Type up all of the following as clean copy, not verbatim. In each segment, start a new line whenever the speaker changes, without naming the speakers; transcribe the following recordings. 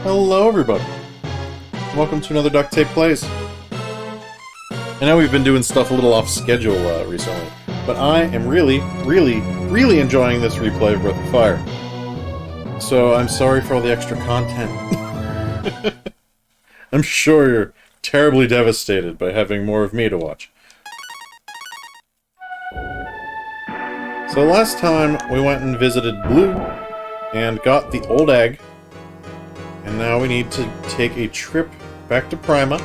Hello everybody! Welcome to another Duct Tape Plays. I know we've been doing stuff a little off schedule recently, but I am really enjoying this replay of Breath of Fire. So I'm sorry for all the extra content. I'm sure you're terribly devastated by having more of me to watch. So last time we went and visited Blue and got the old egg. And now we need to take a trip back to Prima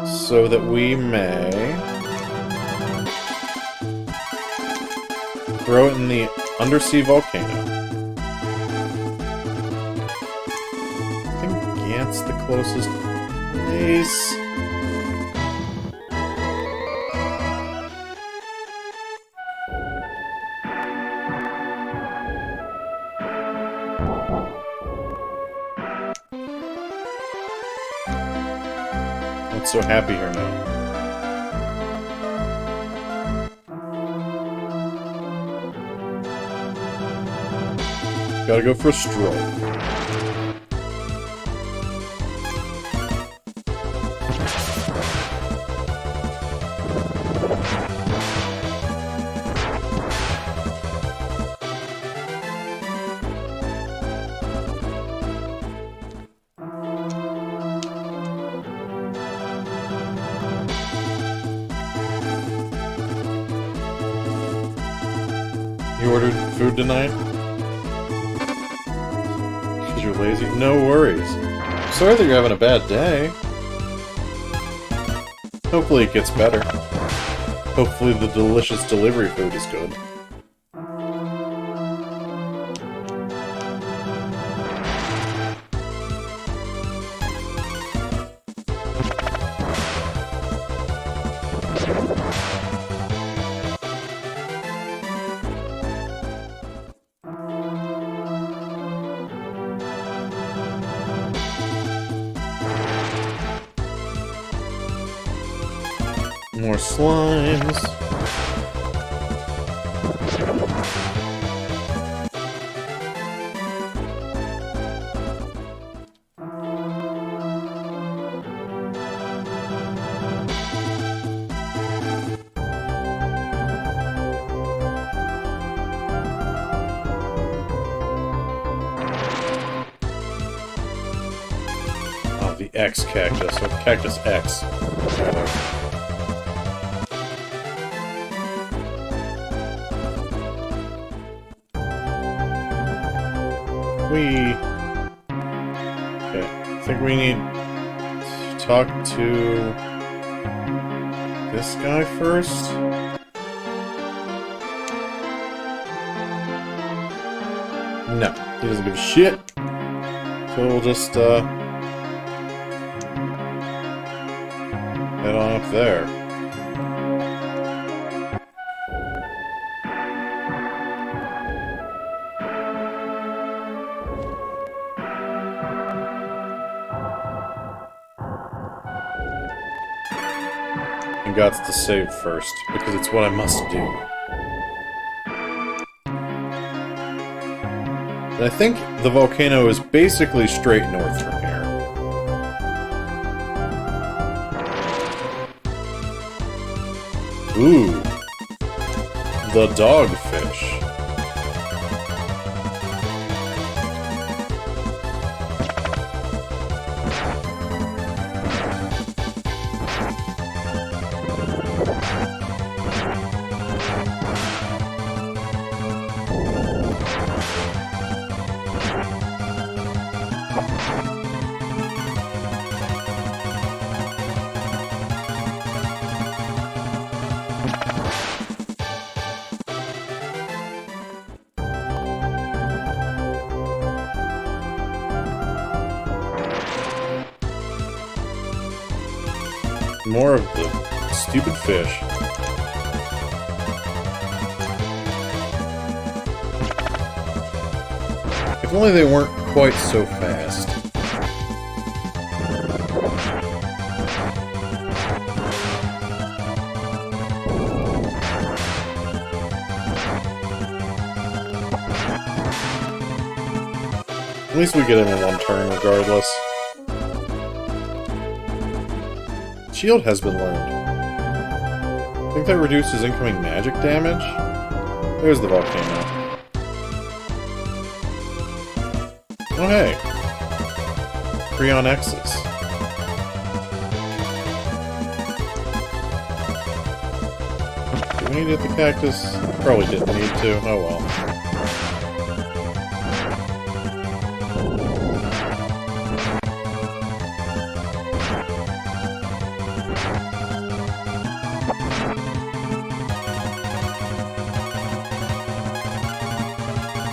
so that we may throw it in the undersea volcano. I think Gant's the closest place. So happy here now. Gotta go for a stroll. You ordered food tonight? Because you're lazy? No worries. Sorry that you're having a bad day. Hopefully it gets better. Hopefully the delicious delivery food is good. More slimes. Oh, the X cactus, or Cactus X. Okay, I think we need to talk to this guy first. No, he doesn't give a shit. So we'll just head on up there. Gots to save first, because it's what I must do. And I think the volcano is basically straight north from here. Ooh. The dogfish. More of the stupid fish. If only they weren't quite so fast. At least we get him in one turn regardless. Shield has been learned. I think that reduces incoming magic damage? There's the volcano. Oh hey! Freon X's. Do we need to hit the cactus? Probably didn't need to. Oh well.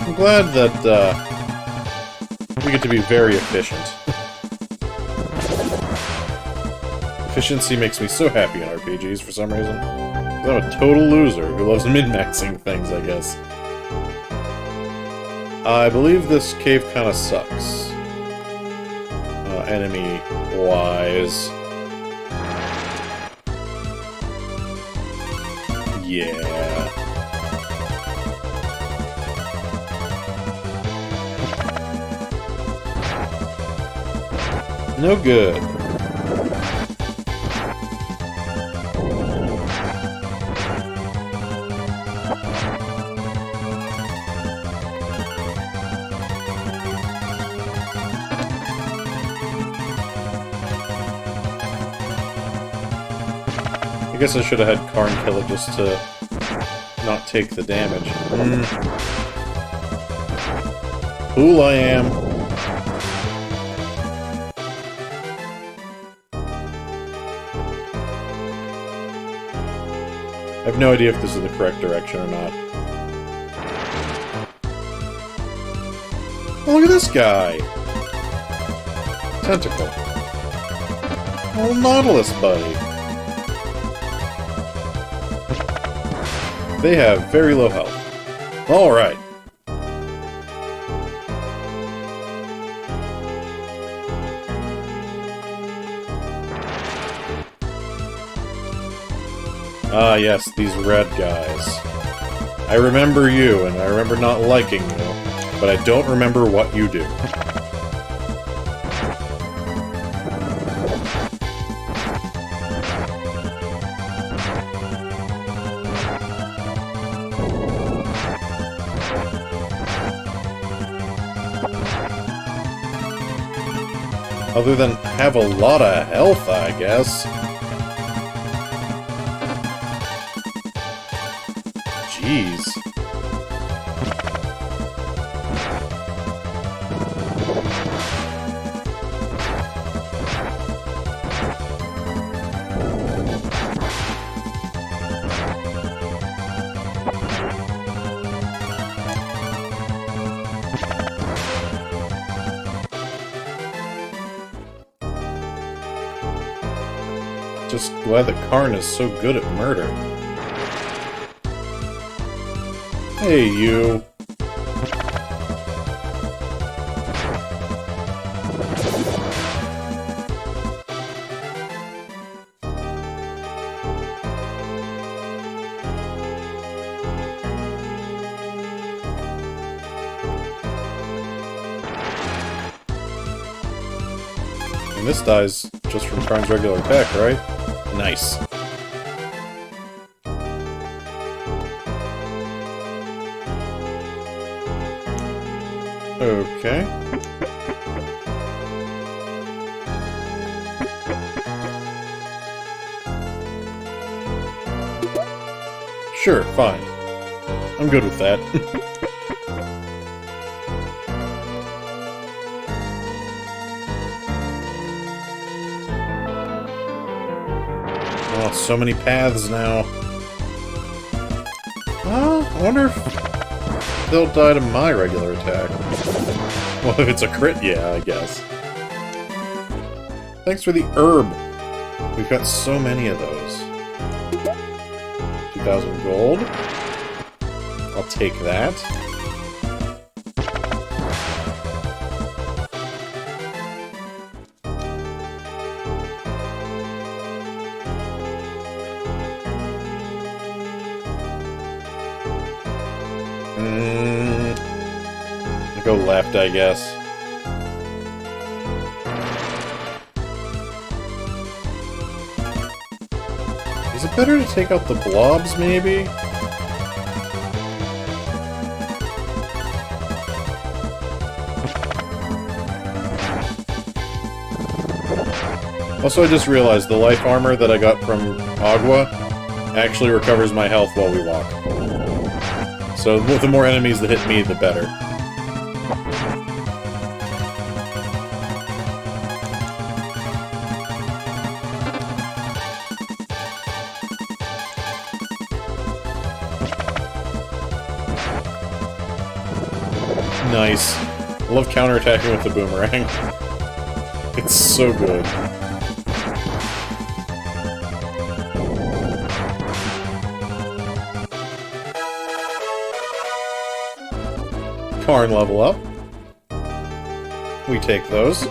I'm glad that we get to be very efficient. Efficiency makes me so happy in RPGs for some reason. I'm a total loser who loves min-maxing things, I guess. I believe this cave kind of sucks. Enemy-wise. Yeah. No good. I guess I should have had Karn kill it just to not take the damage. Fool I am. I have no idea if this is the correct direction or not. Oh, look at this guy! Tentacle. Oh, Nautilus buddy. They have very low health. Alright. Ah, yes, these red guys. I remember you, and I remember not liking you, but I don't remember what you do. Other than have a lot of health, I guess. Jeez. Just glad that Karn is so good at murder. Hey, you. And this dies just from Karn's regular attack, right? Nice. Okay. Sure, fine. I'm good with that. Oh, so many paths now. Oh, I wonder if they'll die to my regular attack. Well, if it's a crit, yeah, I guess. Thanks for the herb. We've got so many of those. 2,000 gold. I'll take that. Go left, I guess. Is it better to take out the blobs, maybe? Also, I just realized the life armor that I got from Agua actually recovers my health while we walk. So the more enemies that hit me, the better. Nice. I love counterattacking with the boomerang. It's so good. Karn level up. We take those.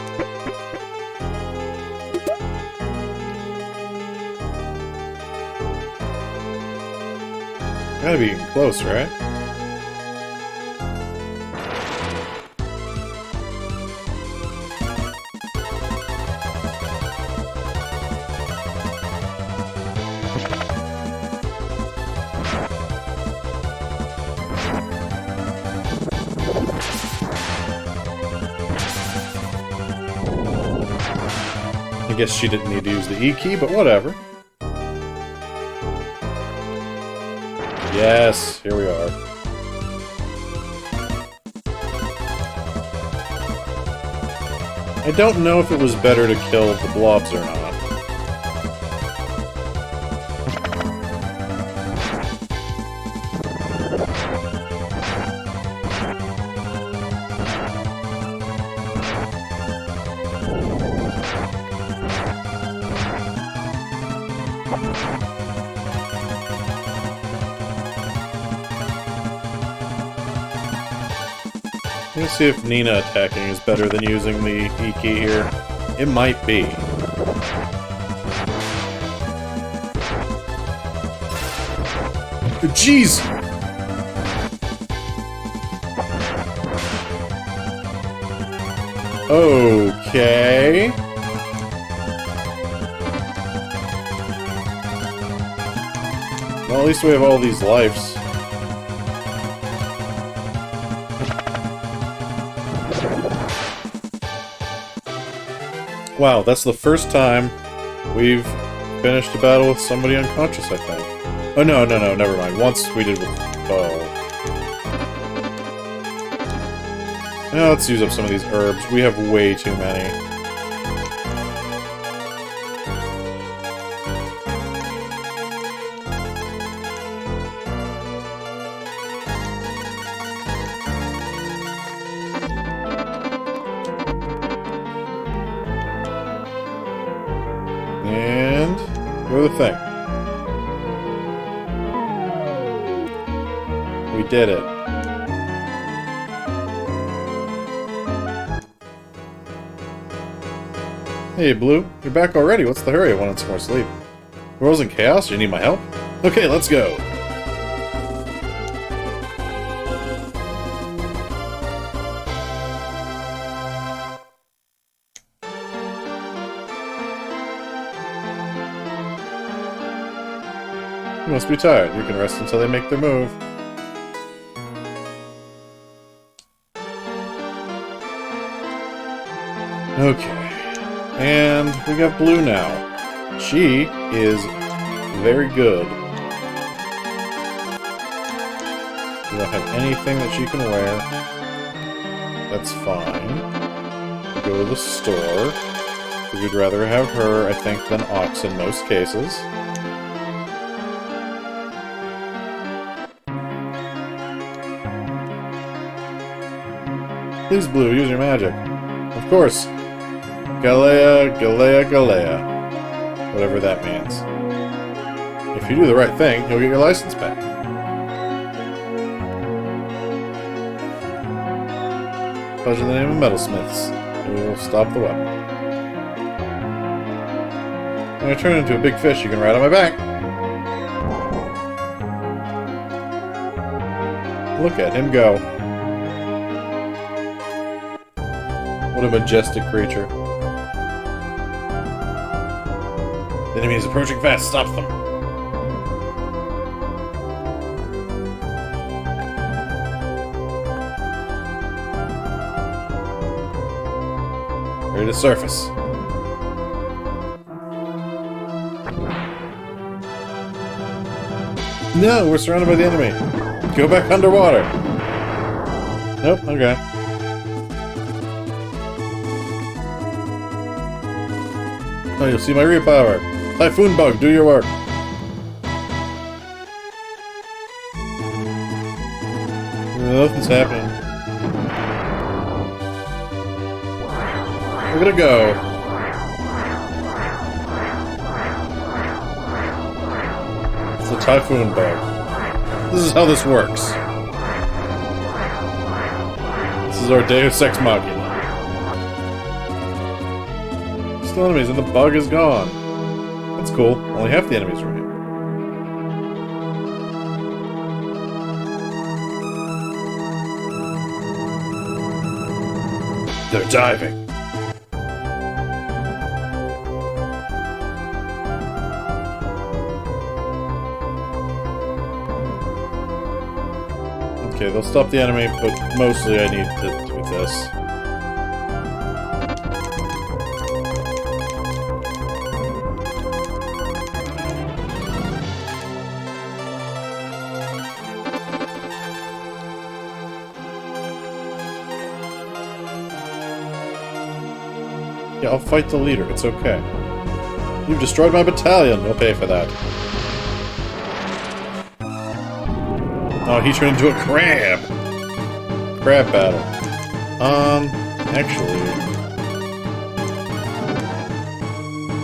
Gotta be getting close, right? I guess she didn't need to use the E key, but whatever. Yes, here we are. I don't know if it was better to kill the blobs or not. Let's see if Nina attacking is better than using the E key here. It might be. Jeez! Okay. Well, at least we have all these lives. Wow, that's the first time we've finished a battle with somebody unconscious, I think. Oh, no, never mind. Once we did with Bo. Now let's use up some of these herbs. We have way too many. And go to the thing. We did it. Hey, Blue. You're back already. What's the hurry? I wanted some more sleep. The world's in chaos? You need my help? Okay, let's go. You must be tired. You can rest until they make their move. Okay. And we got Blue now. She is very good. We don't have anything that she can wear. That's fine. We go to the store. Because we'd rather have her, I think, than Ox in most cases. Please, Blue, use your magic. Of course. Galea, Galea, Galea. Whatever that means. If you do the right thing, you'll get your license back. Pledge in the name of metalsmiths. We will stop the weapon. When I turn into a big fish, you can ride on my back. Look at him go. What a majestic creature. The enemy is approaching fast. Stop them. Ready to surface. No, we're surrounded by the enemy. Go back underwater. Nope, okay. Oh, you'll see my repower. Typhoon bug, do your work. Nothing's happening. We're gonna go. It's a typhoon bug. This is how this works. This is our Deus Ex Machina. Still enemies, and the bug is gone. That's cool. Only half the enemies remain. They're diving. Okay, they'll stop the enemy, but mostly I need to do this. Yeah, I'll fight the leader. It's okay. You've destroyed my battalion. You'll pay for that. Oh, he turned into a crab! Crab battle. Actually...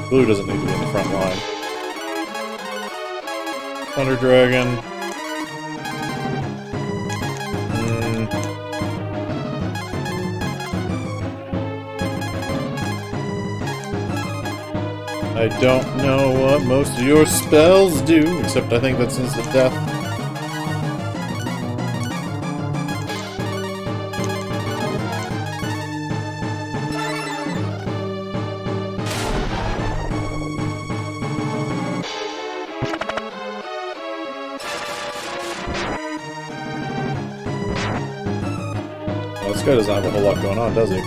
Blue doesn't need to be in the front line. Thunder Dragon. I don't know what most of your spells do, except I think that's instant death. Well, this guy doesn't have a whole lot going on, does he?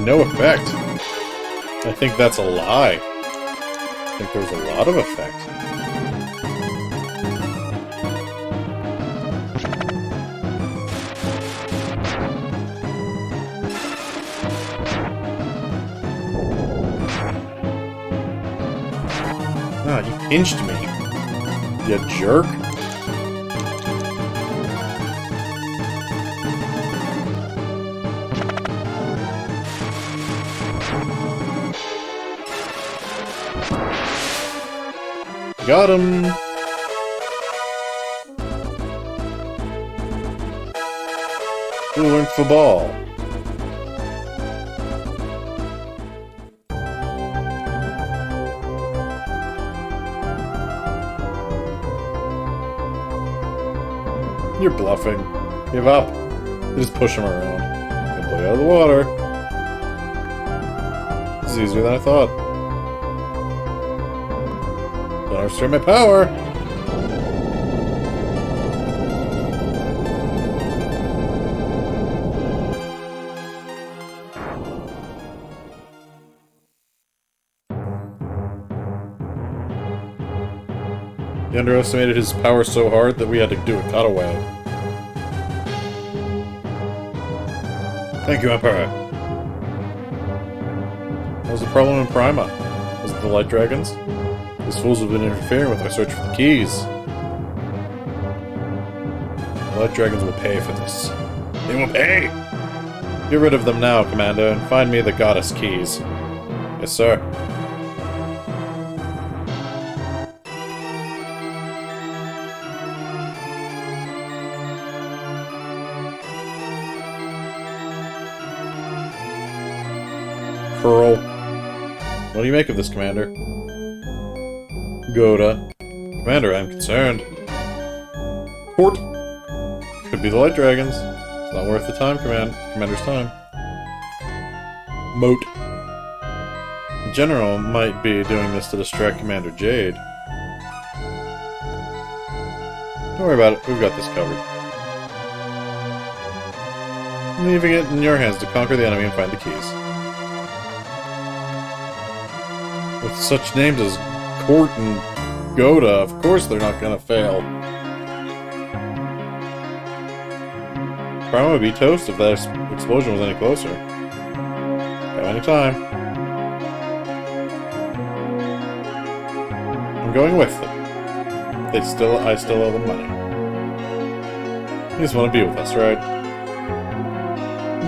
No effect. I think that's a lie. I think there was a lot of effect. Ah, you pinched me. You jerk. Got him! Who learned football? You're bluffing. Give up. You just push him around. He'll blow you out of the water. This is easier than I thought. Don't understand my power! He underestimated his power so hard that we had to do a cutaway. Thank you, Emperor. What was the problem in Prima? Was it the light dragons? These fools have been interfering with our search for the keys. The light dragons will pay for this. They will pay! Get rid of them now, Commander, and find me the goddess keys. Yes, sir. Pearl. What do you make of this, Commander? Goda. Commander, I'm concerned. Port. Could be the light dragons. It's not worth the time, Commander's time. Moat. The General might be doing this to distract Commander Jade. Don't worry about it. We've got this covered. I'm leaving it in your hands to conquer the enemy and find the keys. With such names as Court and Goda, of course they're not gonna fail. Prime would be toast if that explosion was any closer. Got any time. I'm going with them. I still owe them money. You just want to be with us, right?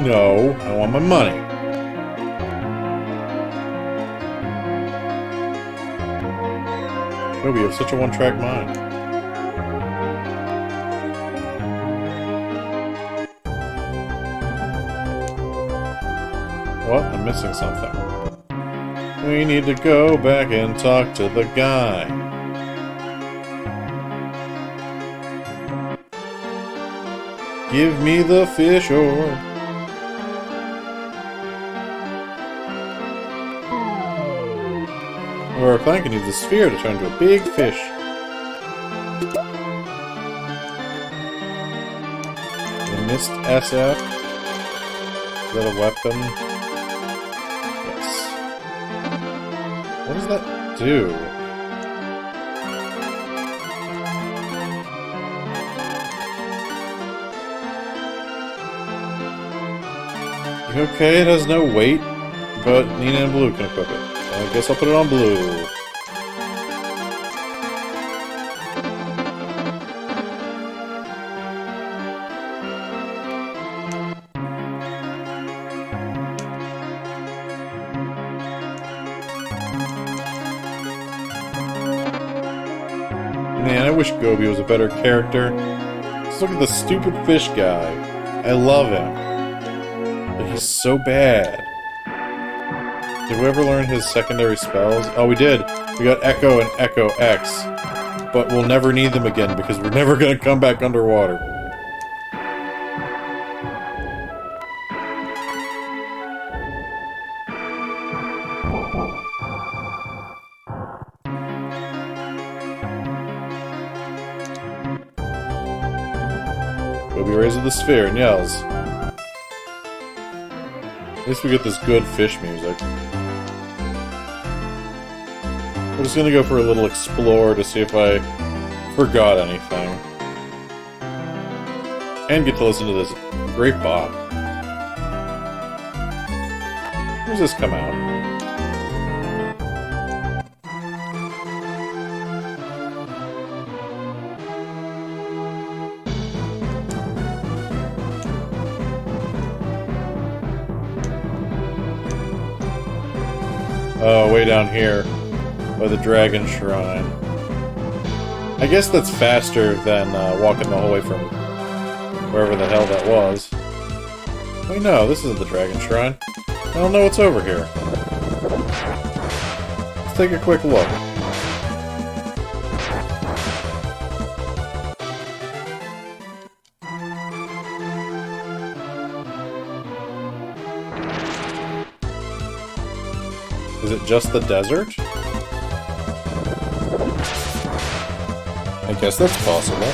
No, I want my money. Kobe, you have such a one-track mind. What? I'm missing something. We need to go back and talk to the guy. Give me the fish orb. Or our plan can use the sphere to turn into a big fish. The missed SF. Is that a weapon? Yes. What does that do? Okay, it has no weight, but Nina and Blue can equip it. I guess I'll put it on Blue. Man, I wish Gobi was a better character. Just look at the stupid fish guy. I love him. But he's so bad. Did we ever learn his secondary spells? Oh, we did. We got Echo and Echo X. But we'll never need them again because we're never going to come back underwater. Gobi raises the sphere and yells. At least we get this good fish music. We're just gonna go for a little explore to see if I forgot anything. And get to listen to this great bop. Where's this come out? Oh, way down here. By the Dragon Shrine. I guess that's faster than walking the whole way from wherever the hell that was. Wait, no, this isn't the Dragon Shrine. I don't know what's over here. Let's take a quick look. Is it just the desert? I guess that's possible.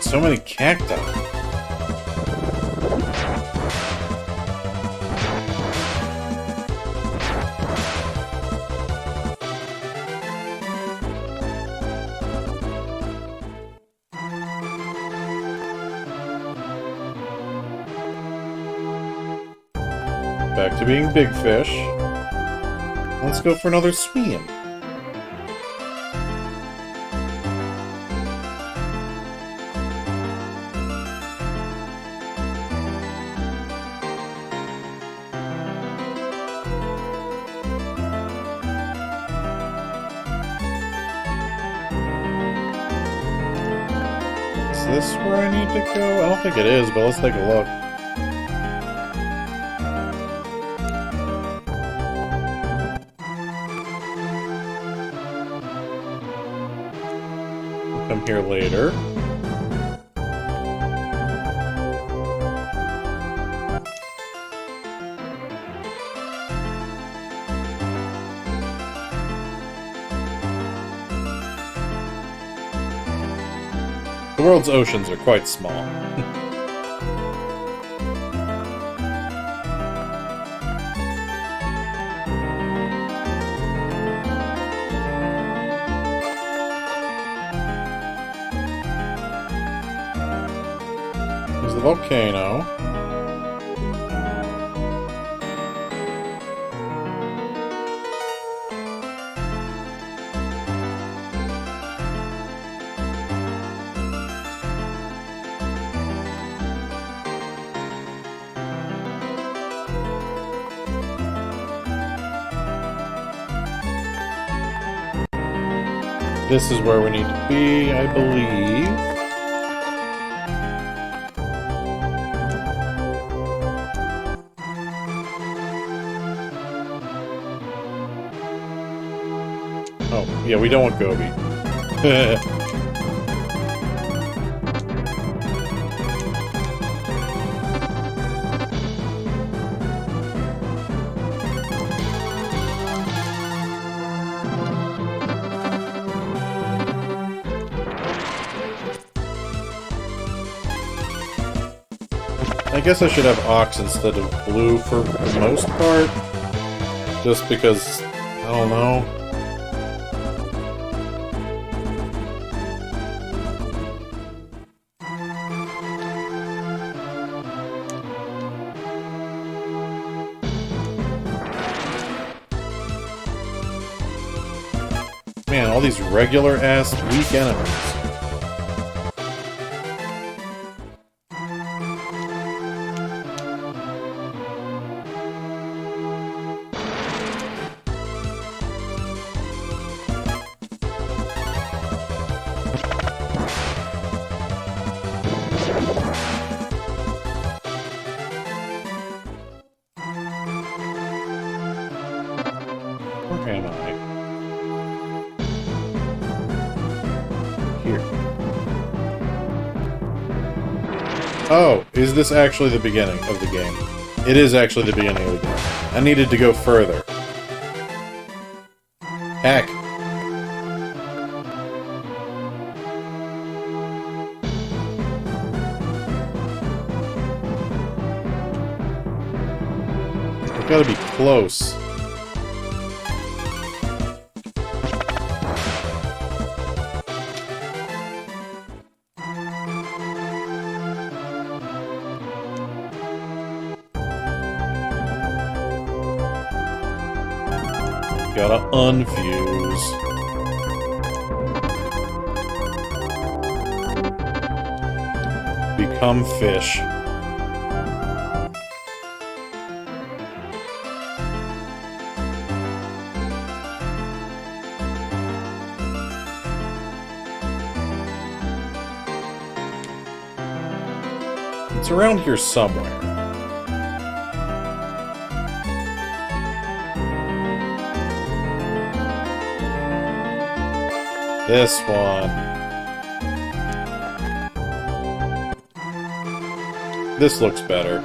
So many cacti. Back to being big fish. Let's go for another swim. this where I need to go? I don't think it is, but let's take a look. We'll come here later. The world's oceans are quite small. There's the volcano. This is where we need to be, I believe. Oh, yeah, we don't want Gobi. I guess I should have ox instead of blue for the most part. Just because, I don't know. Man, all these regular-ass weak enemies. Where am I? Here. Oh, is this actually the beginning of the game? It is actually the beginning of the game. I needed to go further. Heck. I've got to be close. Gotta unfuse. Become fish. It's around here somewhere. This one. This looks better.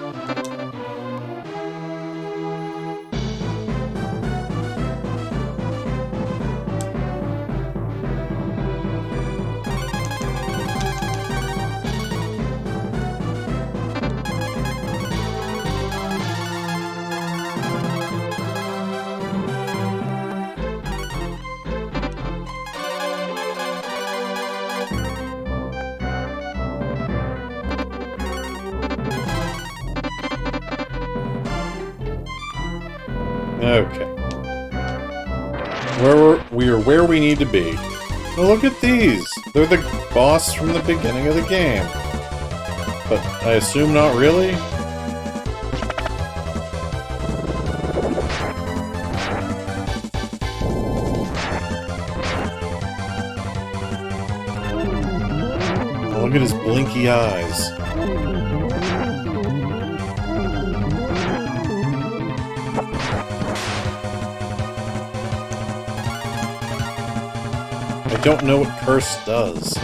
Okay. We are where we need to be. Well, look at these! They're the boss from the beginning of the game. But I assume not really? Well, let Look at his blinky eyes. I don't know what curse does.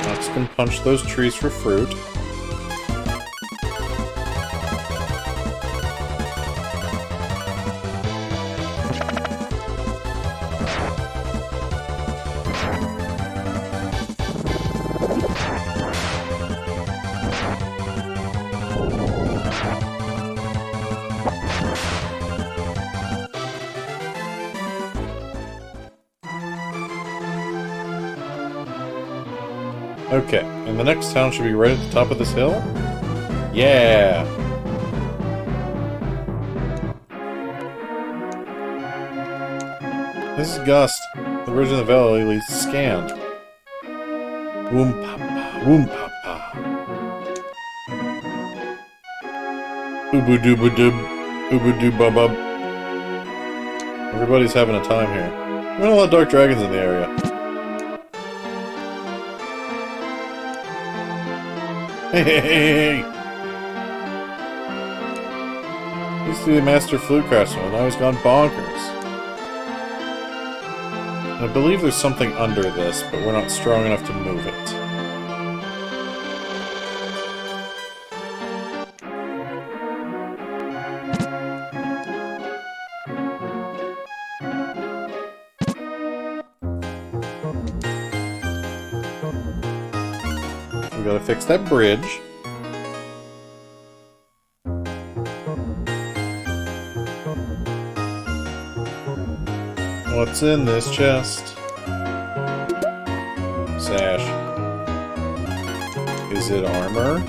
Ox can punch those trees for fruit. Okay, and the next town should be right at the top of this hill? Yeah! This is Gust. The bridge in the valley leads to Scand. Woom papa, woom papa. Ubu doobu doob, ubu doob bub. Everybody's having a time here. There aren't a lot of dark dragons in the area. Hey, hey, hey, hey! He used to be the master flute craftsman, and now he's gone bonkers. I believe there's something under this, but we're not strong enough to move it. We gotta fix that bridge. What's in this chest? Sash. Is it armor?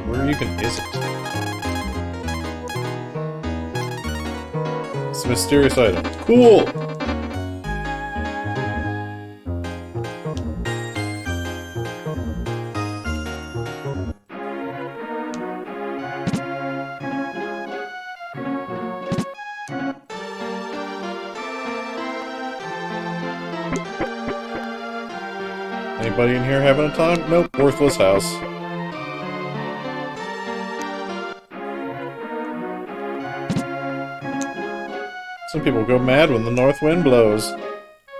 Where even is it? It's a mysterious item. Cool! Anybody in here having a time? Nope. Worthless house. Some people go mad when the north wind blows.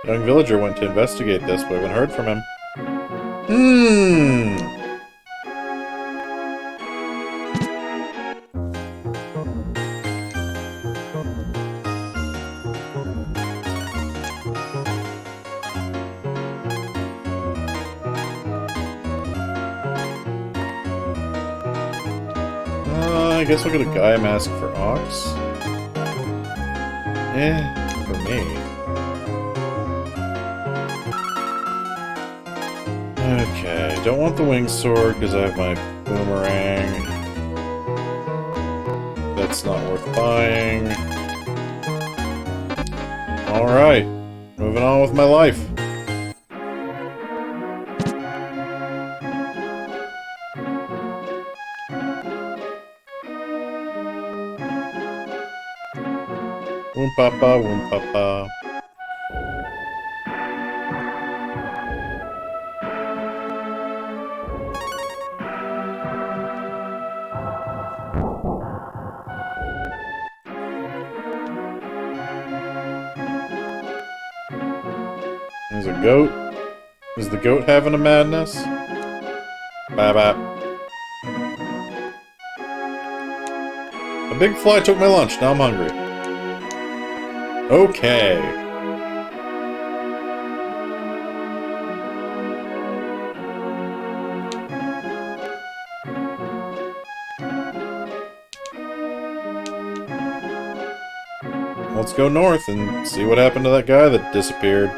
A young villager went to investigate this, but we haven't heard from him. I guess we'll get a Gaia mask for Ox. For me. Okay, don't want the winged sword because I have my boomerang. That's not worth buying. Alright, moving on with my life. Woom papa, woom papa. There's a goat. Is the goat having a madness? Bye-bye. A big fly took my lunch, now I'm hungry. Okay. Let's go north and see what happened to that guy that disappeared.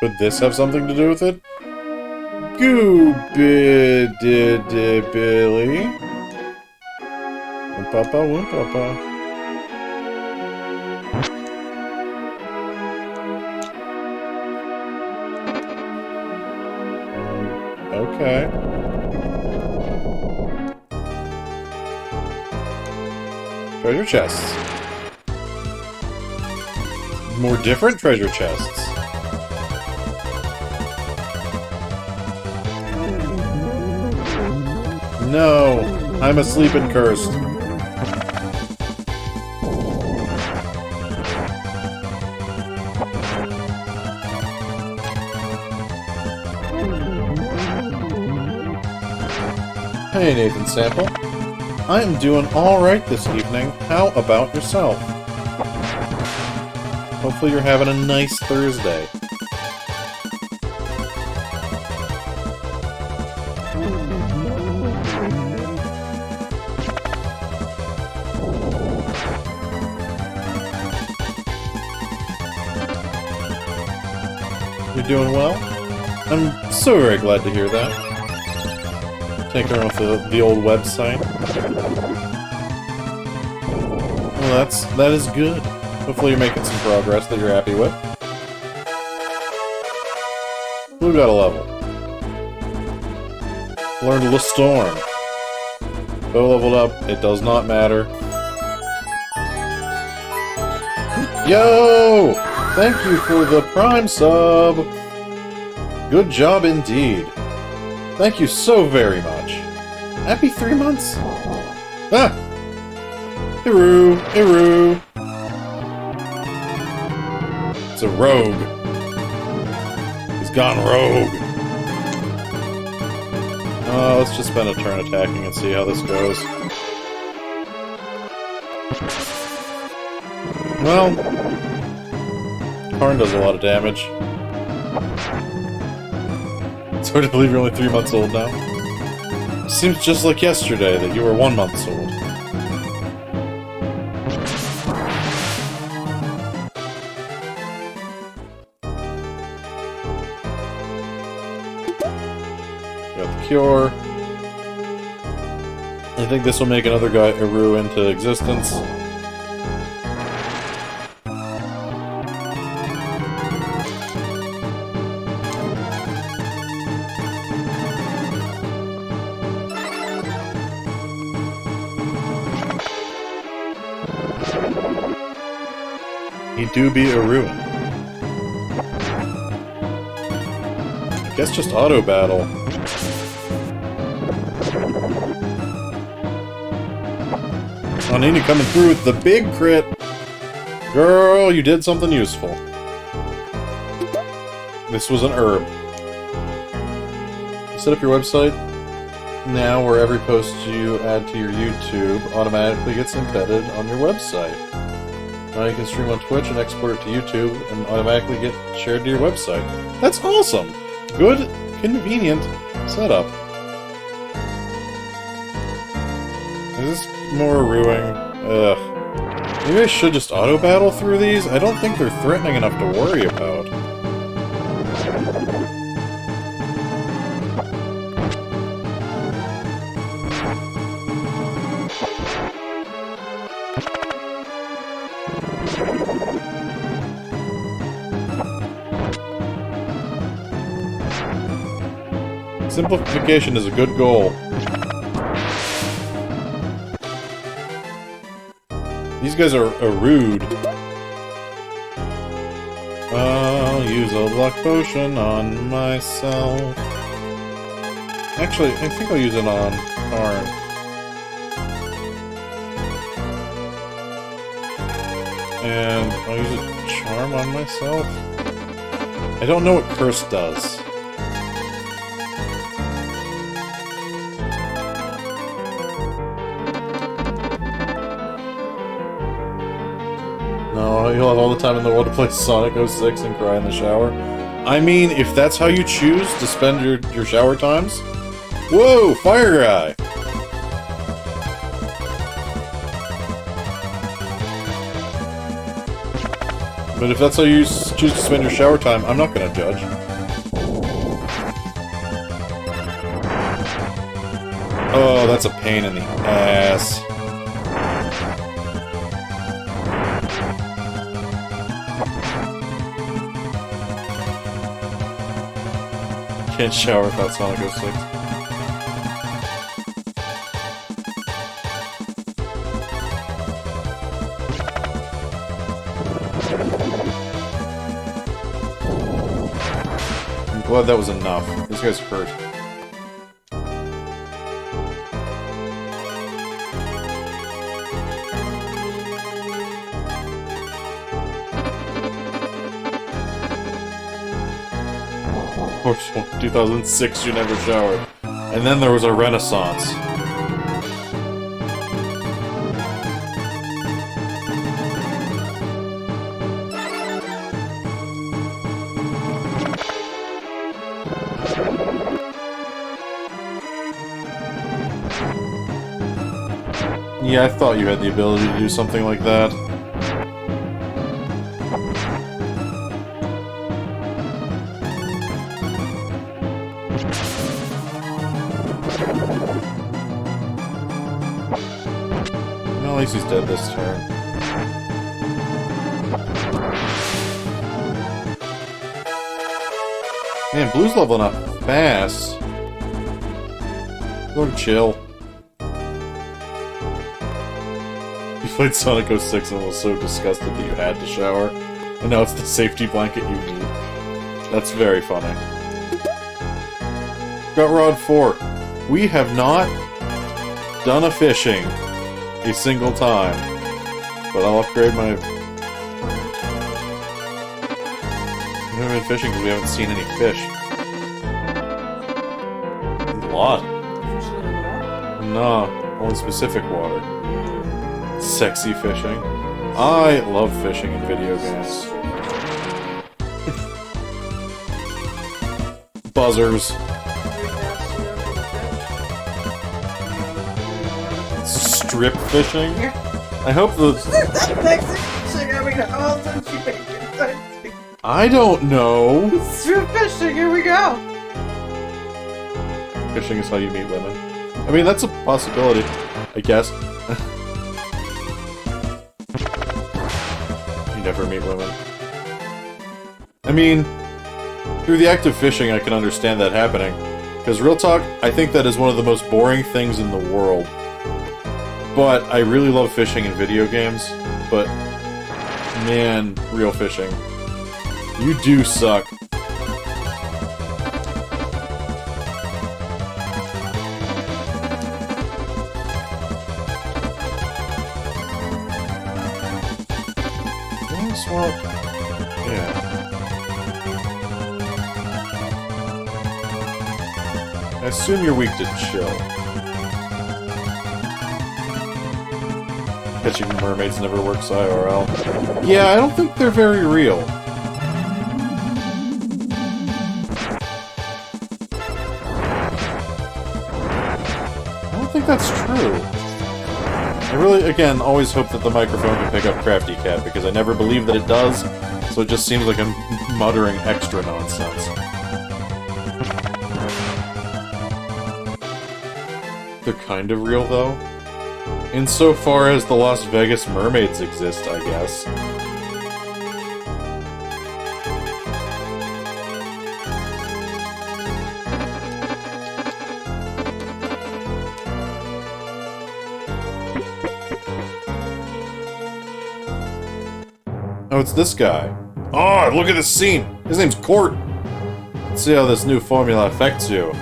Could this have something to do with it? Billy. Papa, papa. Okay. Treasure chests. More different treasure chests. No, I'm asleep and cursed. Hey, Nathan Sample. I am doing alright this evening. How about yourself? Hopefully you're having a nice Thursday. You're doing well? I'm so very glad to hear that. Taking off the old website. Well, that is good. Hopefully you're making some progress that you're happy with. Who got a level? Learned the Storm. Bo leveled up. It does not matter. Yo! Thank you for the Prime sub! Good job indeed. Thank you so very much. Happy 3 months. Ah! Eru! Eru! It's a rogue. He's gone rogue. Let's just spend a turn attacking and see how this goes. Well, Karn does a lot of damage. It's hard to believe you're only 3 months old now. It seems just like yesterday that you were 1 month old. Got the cure. I think this will make another guy Eru into existence. He do be a ruin. I guess just auto battle. Oh, Nini coming through with the big crit. Girl, you did something useful. This was an herb. Set up your website now where every post you add to your YouTube automatically gets embedded on your website. Now you can stream on Twitch and export it to YouTube and automatically get shared to your website. That's awesome! Good, convenient setup. Is this more ruining? Ugh. Maybe I should just auto-battle through these? I don't think they're threatening enough to worry about. Simplification is a good goal. These guys are rude. I'll use a luck potion on myself. Actually, I think I'll use it on Karn. And I'll use a charm on myself. I don't know what curse does. No, you'll have all the time in the world to play Sonic 06 and cry in the shower. I mean, if that's how you choose to spend your shower times... Whoa, Fire Guy! But if that's how you choose to spend your shower time, I'm not gonna judge. Oh, that's a pain in the ass. Can't shower without Sonic 06. I'm glad that was enough. This guy's hurt. Of course, 2006 you never showered. And then there was a renaissance. Yeah, I thought you had the ability to do something like that. Well, at least he's dead this turn. Man, Blue's leveling up fast. Go to chill. You played Sonic 06 and was so disgusted that you had to shower, and now it's the safety blanket you need. That's very funny. Got Rod 4. We have not done a fishing a single time, but I'll upgrade my... We haven't been fishing because we haven't seen any fish. A lot. No, only specific water. Sexy fishing. I love fishing in video games. Buzzers. Strip fishing? I hope the... I don't know!
Strip fishing, here we go!
Fishing is how you meet women. I mean, that's a possibility, I guess. You never meet women. I mean, through the act of fishing, I can understand that happening. Because real talk, I think that is one of the most boring things in the world. But I really love fishing in video games. But, man, real fishing. You do suck. Well, yeah. I assume you're weak to chill. Catching mermaids never works IRL. Yeah, I don't think they're very real. I don't think that's true. I really, again, always hope that the microphone can pick up Crafty Cat, because I never believe that it does, so it just seems like I'm muttering extra nonsense. They're kind of real, though. Insofar as the Las Vegas mermaids exist, I guess. Oh, it's this guy. Oh, look at this scene! His name's Court! Let's see how this new formula affects you.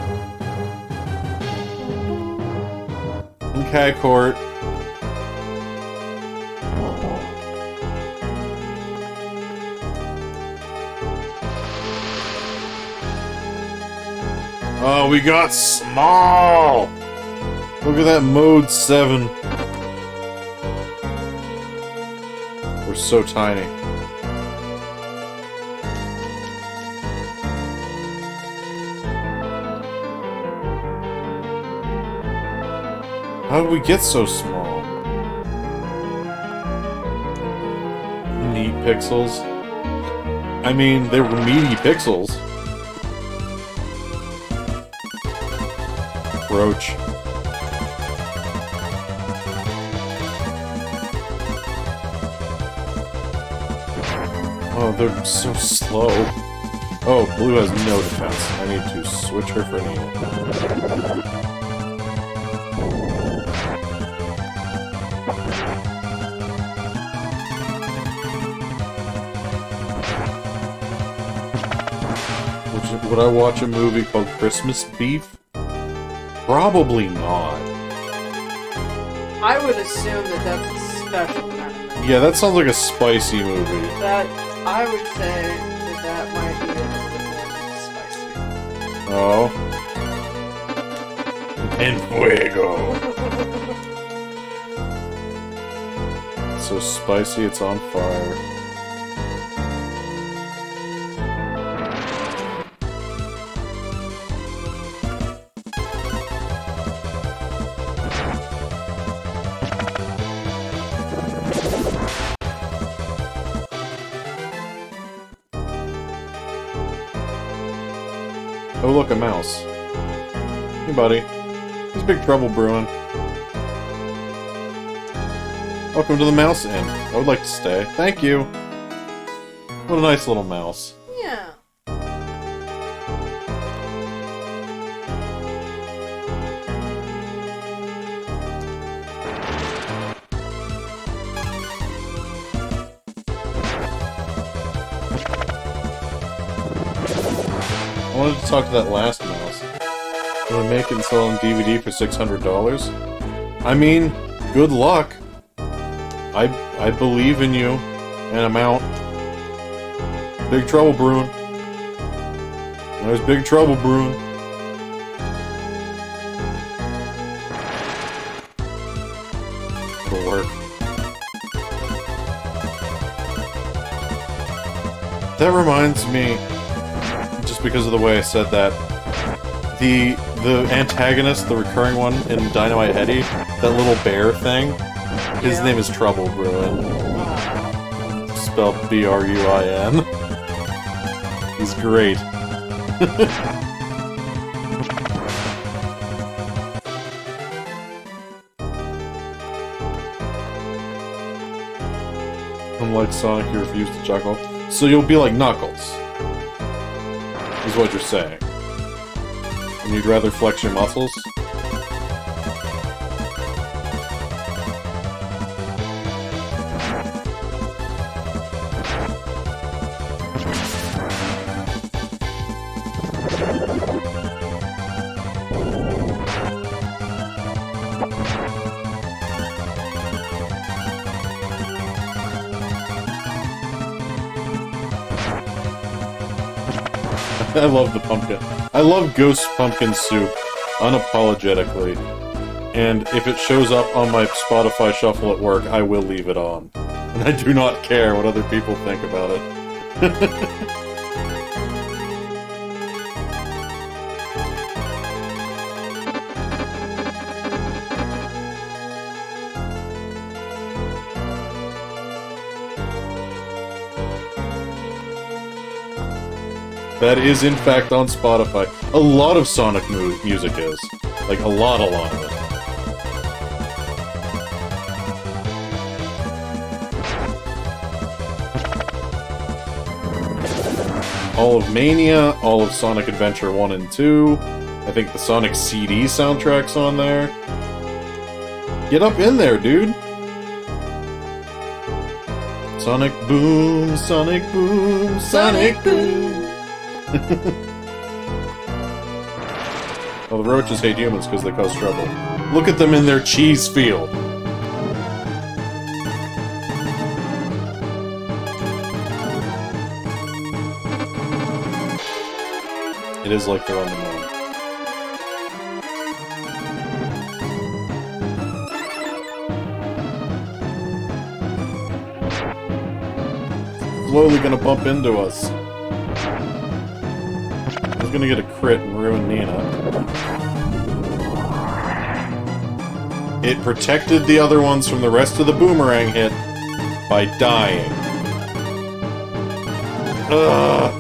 Okay, Court. Oh, we got small! Look at that mode 7. We're so tiny. How did we get so small? Neat pixels. I mean, they were meaty pixels. Roach. Oh, they're so slow. Oh, blue has no defense. I need to switch her for Nina. Would I watch a movie called Christmas Beef? Probably not.
I would assume that that's a special kind of movie.
Yeah, that sounds like a spicy movie.
That, I would say that might be a little bit more spicy.
Oh. En fuego. So spicy, it's on fire. Oh, look, a mouse. Hey, buddy. There's big trouble brewing. Welcome to the Mouse Inn. I would like to stay. Thank you. What a nice little mouse.
Yeah.
I wanted to talk to that last mouse. Can we make it and sell on DVD for $600? I mean, good luck. I believe in you. And I'm out. Big trouble brewing. There's big trouble brewing. It'll work. That reminds me, just because of the way I said that, the antagonist, the recurring one in Dynamite Eddie, that little bear thing, his name is Trouble Bruin. Spelled B-R-U-I-N. He's great. Unlike Sonic, you refuse to chuckle. So you'll be like Knuckles, is what you're saying. And you'd rather flex your muscles? I love the pumpkin. I love Ghost Pumpkin Soup, unapologetically. And if it shows up on my Spotify Shuffle at work, I will leave it on. And I do not care what other people think about it. That is, in fact, on Spotify. A lot of Sonic music is. Like, a lot of it. All of Mania, all of Sonic Adventure 1 and 2. I think the Sonic CD soundtrack's on there. Get up in there, dude! Sonic Boom, Sonic Boom, Sonic Boom! Well, the roaches hate humans because they cause trouble. Look at them in their cheese field! It is like they're on the moon. Slowly gonna bump into us. He's gonna get a crit and ruin Nina. It protected the other ones from the rest of the boomerang hit by dying. Ugh.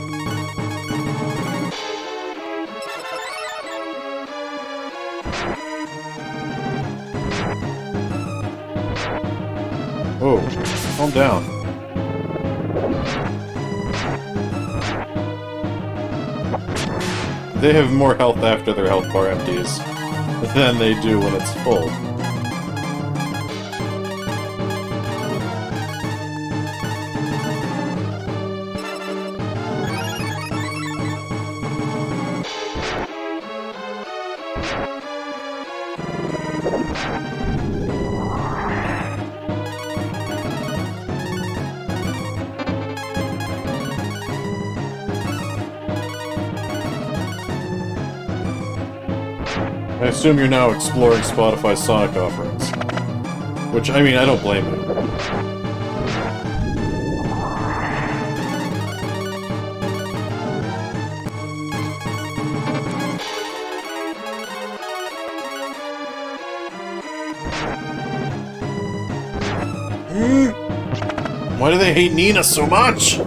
Oh, calm down. They have more health after their health bar empties than they do when it's full. I assume you're now exploring Spotify's Sonic offerings. Which, I mean, I don't blame you. Why do they hate Nina so much?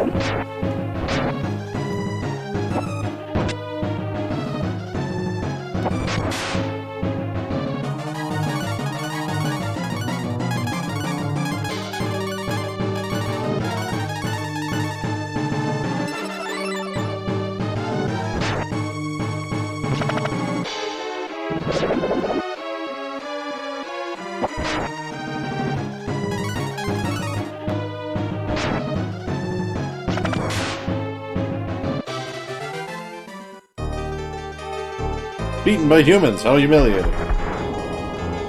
Beaten by humans, how humiliating.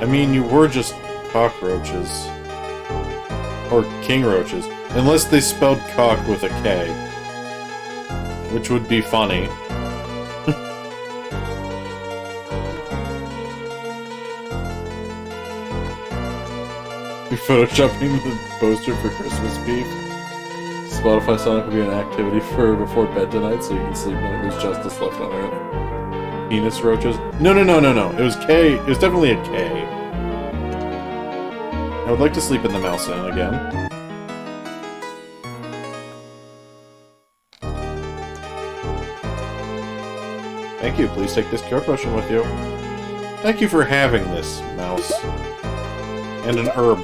I mean, you were just cockroaches. Or king roaches. Unless they spelled cock with a K. Which would be funny. You're photoshopping the poster for Christmas beef. Spotify Sonic will be an activity for before bed tonight so you can sleep knowing there's justice left on Earth. Penis roaches? No. It was K. It was definitely a K. I would like to sleep in the mouse inn again. Thank you. Please take this cure potion with you. Thank you for having this, mouse. And an herb.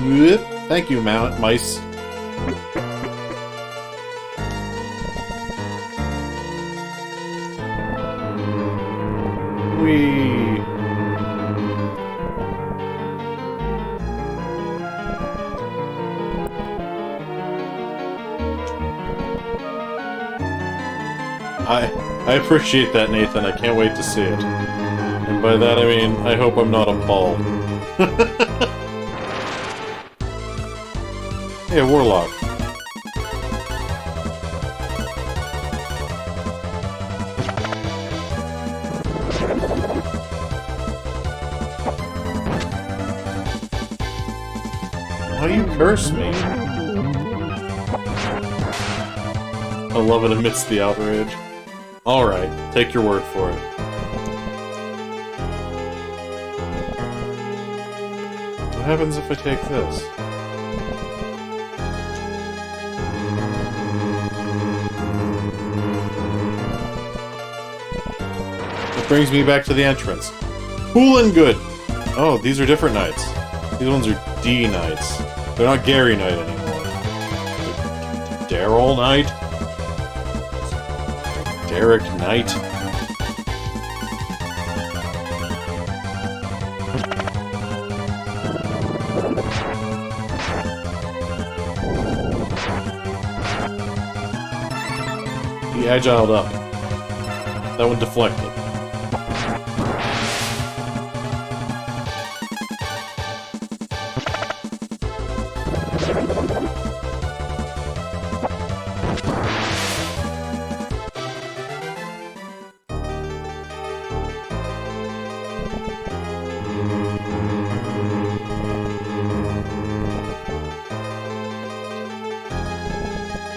Whoop. Thank you, mice. Whee! I appreciate that, Nathan. I can't wait to see it. And by that I mean, I hope I'm not appalled. Hey, a warlock. Why you curse me? I love it amidst the outrage. Alright, take your word for it. What happens if I take this? It brings me back to the entrance. Cool and good! Oh, these are different knights. These ones are D knights. They're not Gary Knight anymore. Daryl Knight? Derek Knight? He agiled up. That one deflected.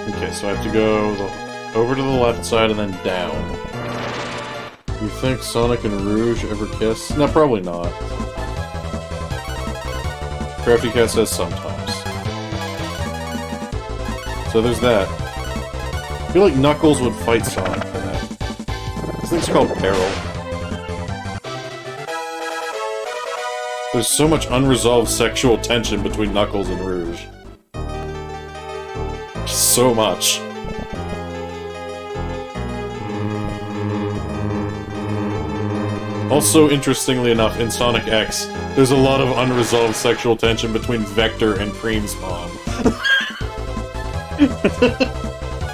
Okay, so I have to go over to the left side and then down. You think Sonic and Rouge ever kiss? No, probably not. Crafty Cat says sometimes. So there's that. I feel like Knuckles would fight Sonic for that. This thing's called Peril. There's so much unresolved sexual tension between Knuckles and Rouge. So much. Also, interestingly enough, in Sonic X, there's a lot of unresolved sexual tension between Vector and Cream's mom.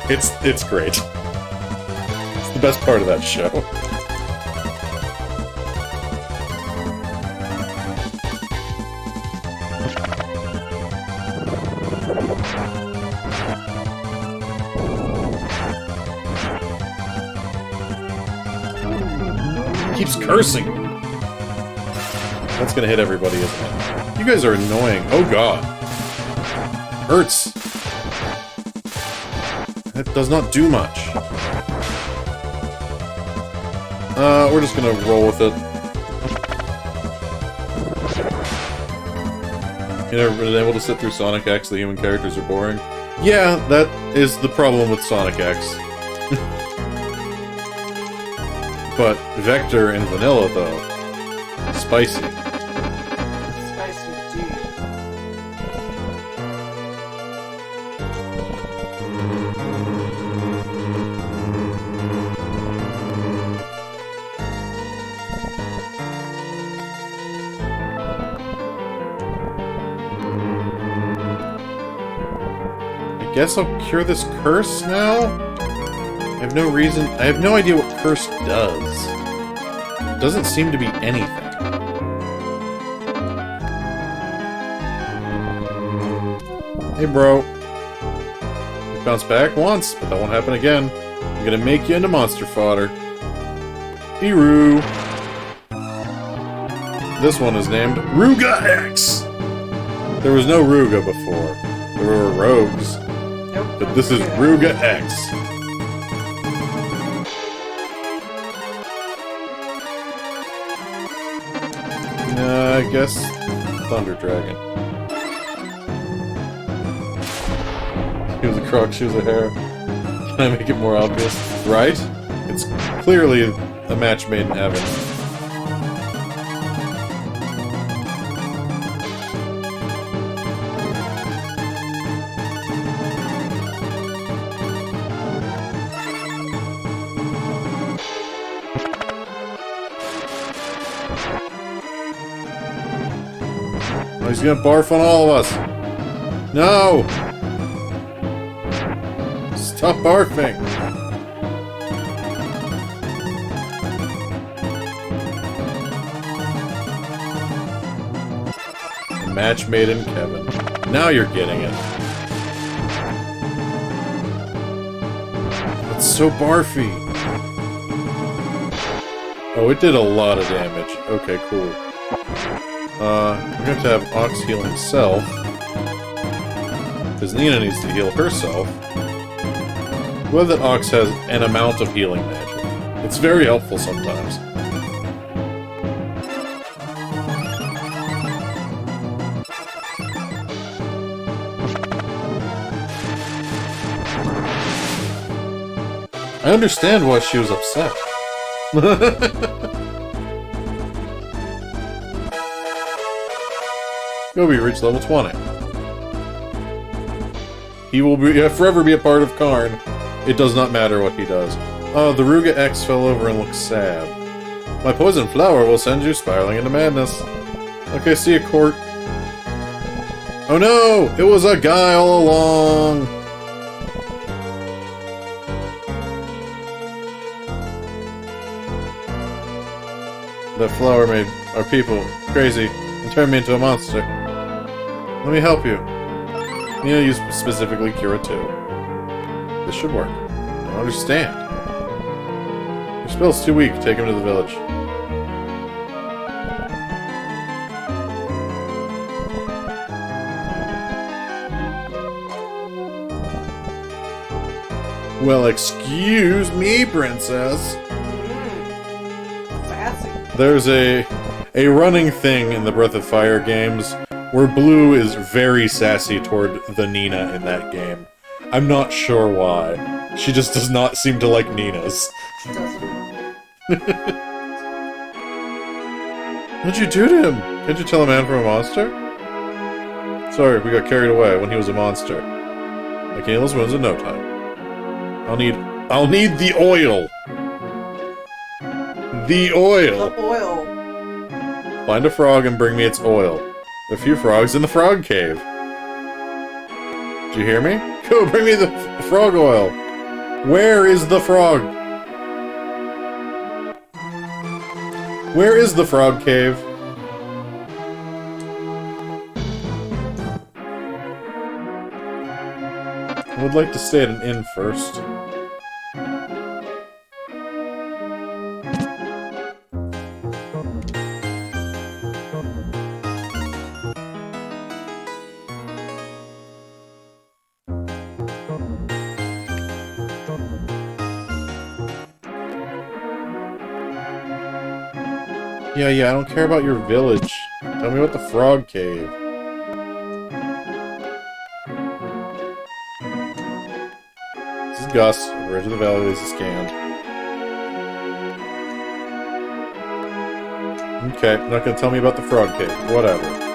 It's great. It's the best part of that show. Keeps cursing. That's gonna hit everybody, isn't it? You guys are annoying. Oh god. Hurts. That does not do much. We're just gonna roll with it. You never been able to sit through Sonic X, the human characters are boring? Yeah, that is the problem with Sonic X. But Vector and Vanilla, though, spicy.
Spicy deep.
I guess I'll cure this curse now? I have no reason. I have no idea what curse does. It doesn't seem to be anything. Hey, bro. You bounced back once, but that won't happen again. I'm gonna make you into monster fodder. Hiroo. This one is named Ruga X. There was no Ruga before. There were rogues.
Nope.
But this is Ruga X. I guess Thunder Dragon. He was a croc, she was a hare. Can I make it more obvious? Right? It's clearly a match made in heaven. Oh, he's gonna barf on all of us. No! Stop barfing! A match made in Kevin. Now you're getting it. It's so barfy. Oh, it did a lot of damage. Okay, cool. We're gonna have to have Ox heal himself. Because Nina needs to heal herself. Well, that Ox has an amount of healing magic. It's very helpful sometimes. I understand why she was upset. Gobi reached level 20. He will forever be a part of Karn. It does not matter what he does. Oh, the Ruga X fell over and looks sad. My poison flower will send you spiraling into madness. Okay, see you, Court. Oh no! It was a guy all along! That flower made our people crazy and turned me into a monster. Let me help you. You know, you specifically cure it too. This should work. I don't understand. Your spell's too weak. Take him to the village. Well, excuse me, princess.
Sassy.
There's a running thing in the Breath of Fire games where Blue is very sassy toward the Nina in that game. I'm not sure why. She just does not seem to like Ninas.
She doesn't.
What'd you do to him? Can't you tell a man from a monster? Sorry, we got carried away when he was a monster. I can heal his wounds in no time. I'll need the oil! The oil!
The oil.
Find a frog and bring me its oil. There are a few frogs in the frog cave. Did you hear me? Go, bring me the frog oil! Where is the frog? Where is the frog cave? I would like to stay at an inn first. Yeah, I don't care about your village. Tell me about the frog cave. This is Gus, the bridge of the valley leads to scan. Okay, not gonna tell me about the frog cave. Whatever.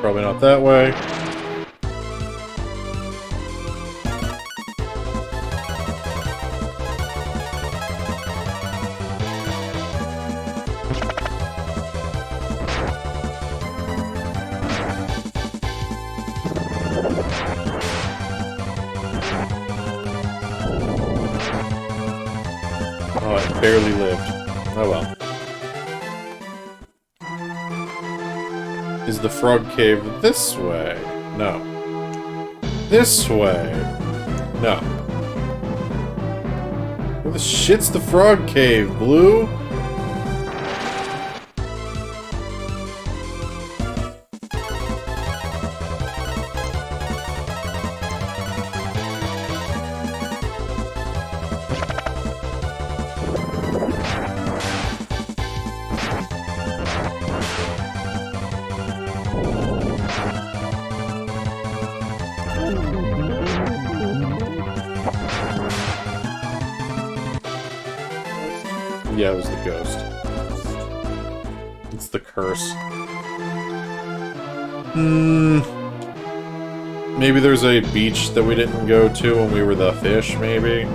Probably not that way. Oh, I barely lived. Oh well. Is the frog cave this way? No. This way? No. Where the shit's the frog cave, Blue? Yeah, it was the ghost. It's the curse. Maybe there's a beach that we didn't go to when we were the fish, maybe?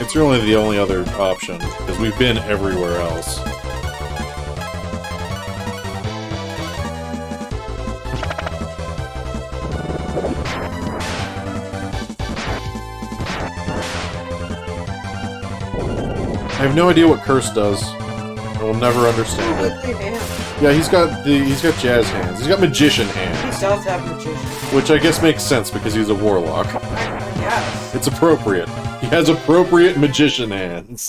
It's really the only other option, because we've been everywhere else. I have no idea what curse does. I will never understand it. Yeah, he's got jazz hands. He's got magician hands.
He does have magician.
Which I guess makes sense because he's a warlock.
Yes.
It's appropriate. He has appropriate magician hands.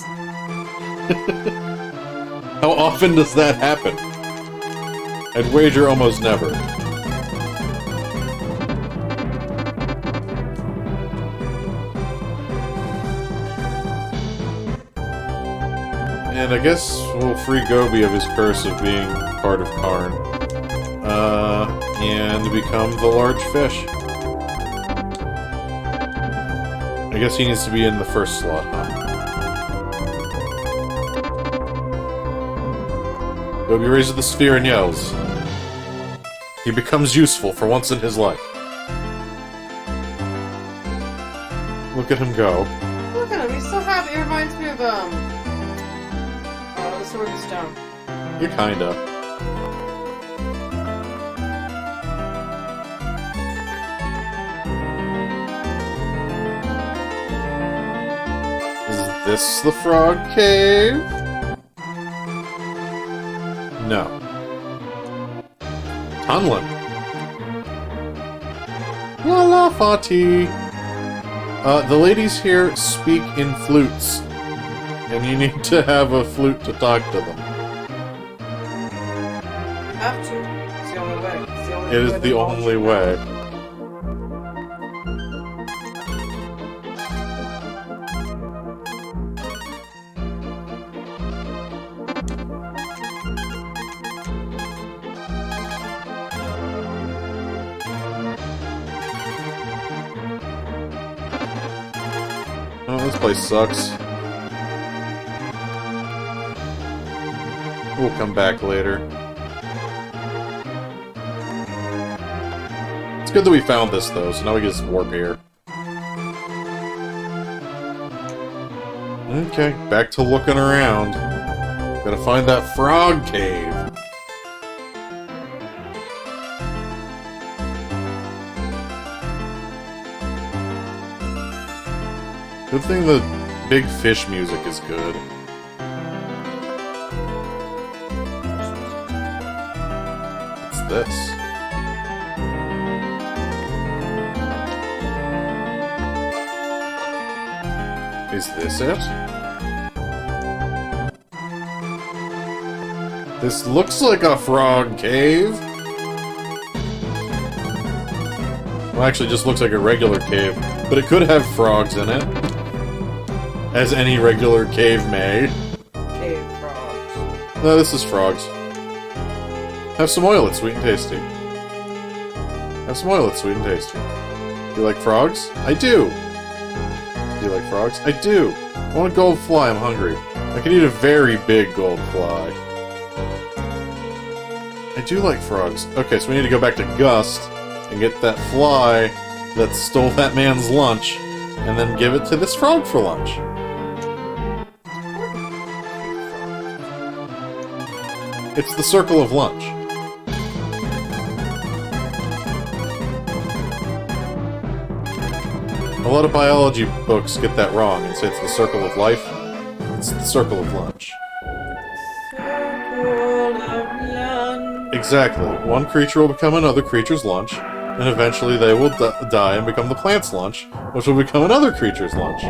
How often does that happen? I'd wager almost never. And I guess we'll free Gobi of his curse of being part of Karn. And become the large fish. I guess he needs to be in the first slot, huh? Gobi raises the sphere and yells. He becomes useful for once in his life. Look at him go.
Look at him, he's so happy. He reminds me of, the Sword and Stone.
You kinda. Is this the frog cave? No. Tunlin. La la Fati. The ladies here speak in flutes. And you need to have a flute to talk to them.
You have to. It's the only way.
It is the only way. This place sucks. We'll come back later. It's good that we found this, though, so now we can just warp here. Okay, back to looking around. Gotta find that frog cave. Good thing the big fish music is good. What's this? Is this it? This looks like a frog cave. Well, actually, it just looks like a regular cave, but it could have frogs in it. As any regular cave may.
Cave frogs.
No, this is frogs. Have some oil, it's sweet and tasty. Have some oil, it's sweet and tasty. Do you like frogs? I do! Do you like frogs? I do! I want a gold fly, I'm hungry. I can eat a very big gold fly. I do like frogs. Okay, so we need to go back to Gust and get that fly that stole that man's lunch, and then give it to this frog for lunch. It's the circle of lunch. A lot of biology books get that wrong and say it's the circle of life. It's the circle of lunch.
Circle of lunch.
Exactly. One creature will become another creature's lunch, and eventually they will die and become the plant's lunch, which will become another creature's lunch.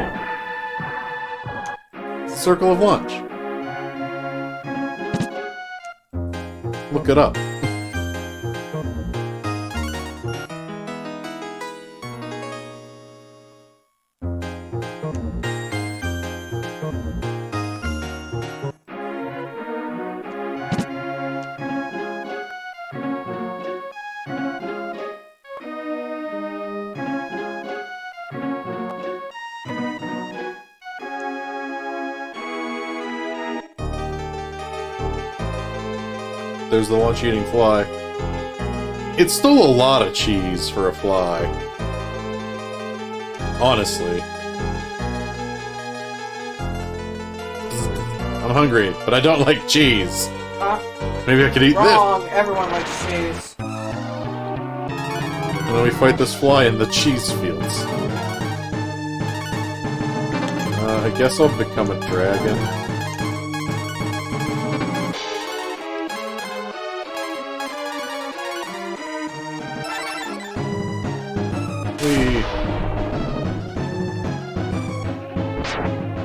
It's the circle of lunch. Look it up. There's the lunch-eating fly. It's still a lot of cheese for a fly. Honestly. I'm hungry, but I don't like cheese.
Huh?
Maybe I could eat
Wrong. Everyone likes cheese.
this. And then we fight this fly in the cheese fields. I guess I'll become a dragon.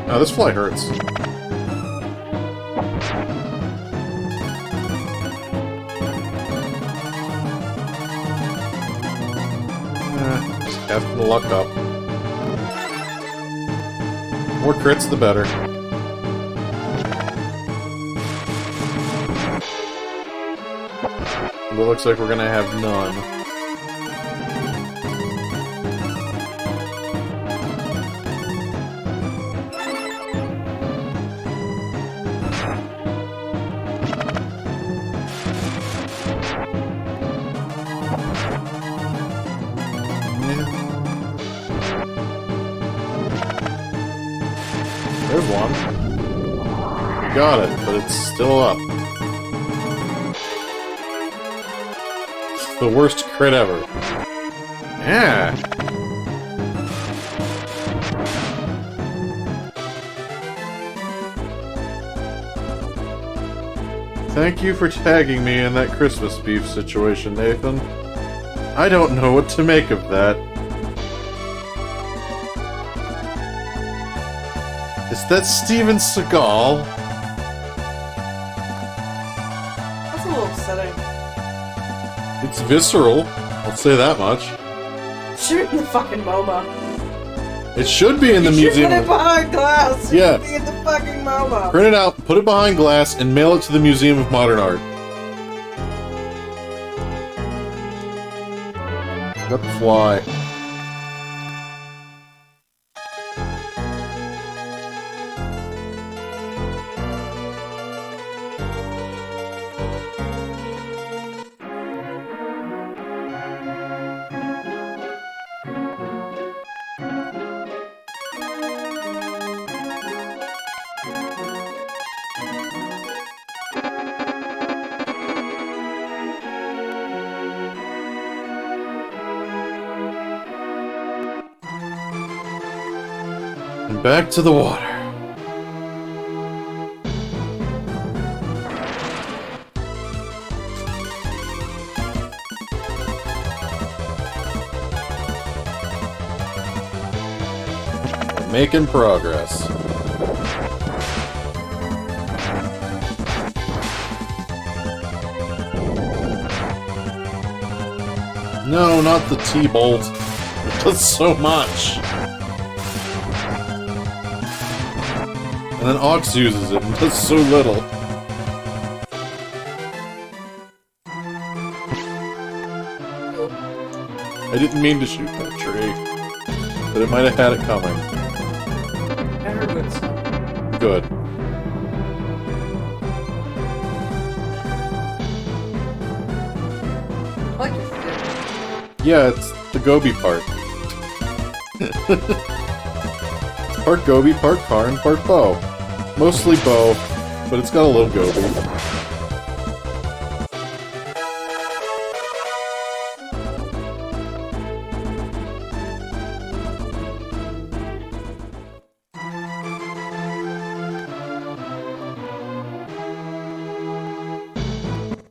Oh, this fly hurts. Just casting the luck up. More crits, the better. But it looks like we're gonna have none. There's one. We got it, but it's still up. It's the worst crit ever. Yeah. Thank you for tagging me in that Christmas beef situation, Nathan. I don't know what to make of that. Is that Steven Seagal?
That's a little upsetting.
It's visceral, I'll say that much.
Shoot in the fucking MoMA.
It should be in the
You should
museum.
put it behind glass. It
Yeah.
should be in the fucking MoMA.
Print it out, put it behind glass, and mail it to the Museum of Modern Art. Got the fly. And back to the water. We're making progress. No, not the T-bolt. It does so much. And then Ox uses it and does so little. I didn't mean to shoot that tree, but it might have had it coming.
Everyone's
Good.
I like your fit.
Yeah, it's the Gobi part. It's part Gobi, part car, and part bow. Mostly bow, but it's got a little Gobi.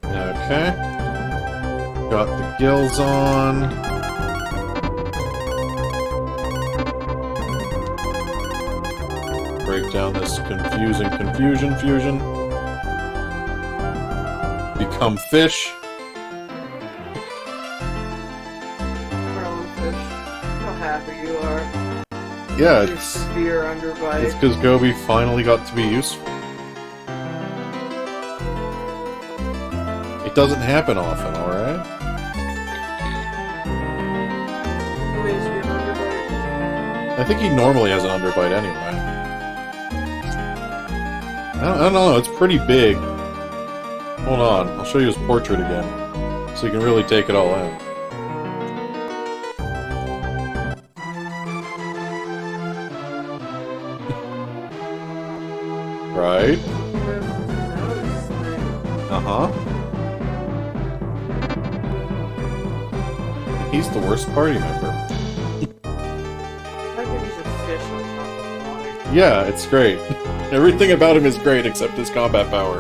Okay. Got the gills on. Break down this confusing fusion. Become fish.
Brown fish. How happy you are.
Yeah,
Your severe underbite.
it's because Gobi finally got to be useful. It doesn't happen often, alright?
Amazing you have underbite.
I think he normally has an underbite anyway. I don't know, it's pretty big. Hold on, I'll show you his portrait again, so you can really take it all in. Right? Uh-huh. He's the worst party member.
How can he's a fish on top of water?
Yeah, it's great. Everything about him is great except his combat power.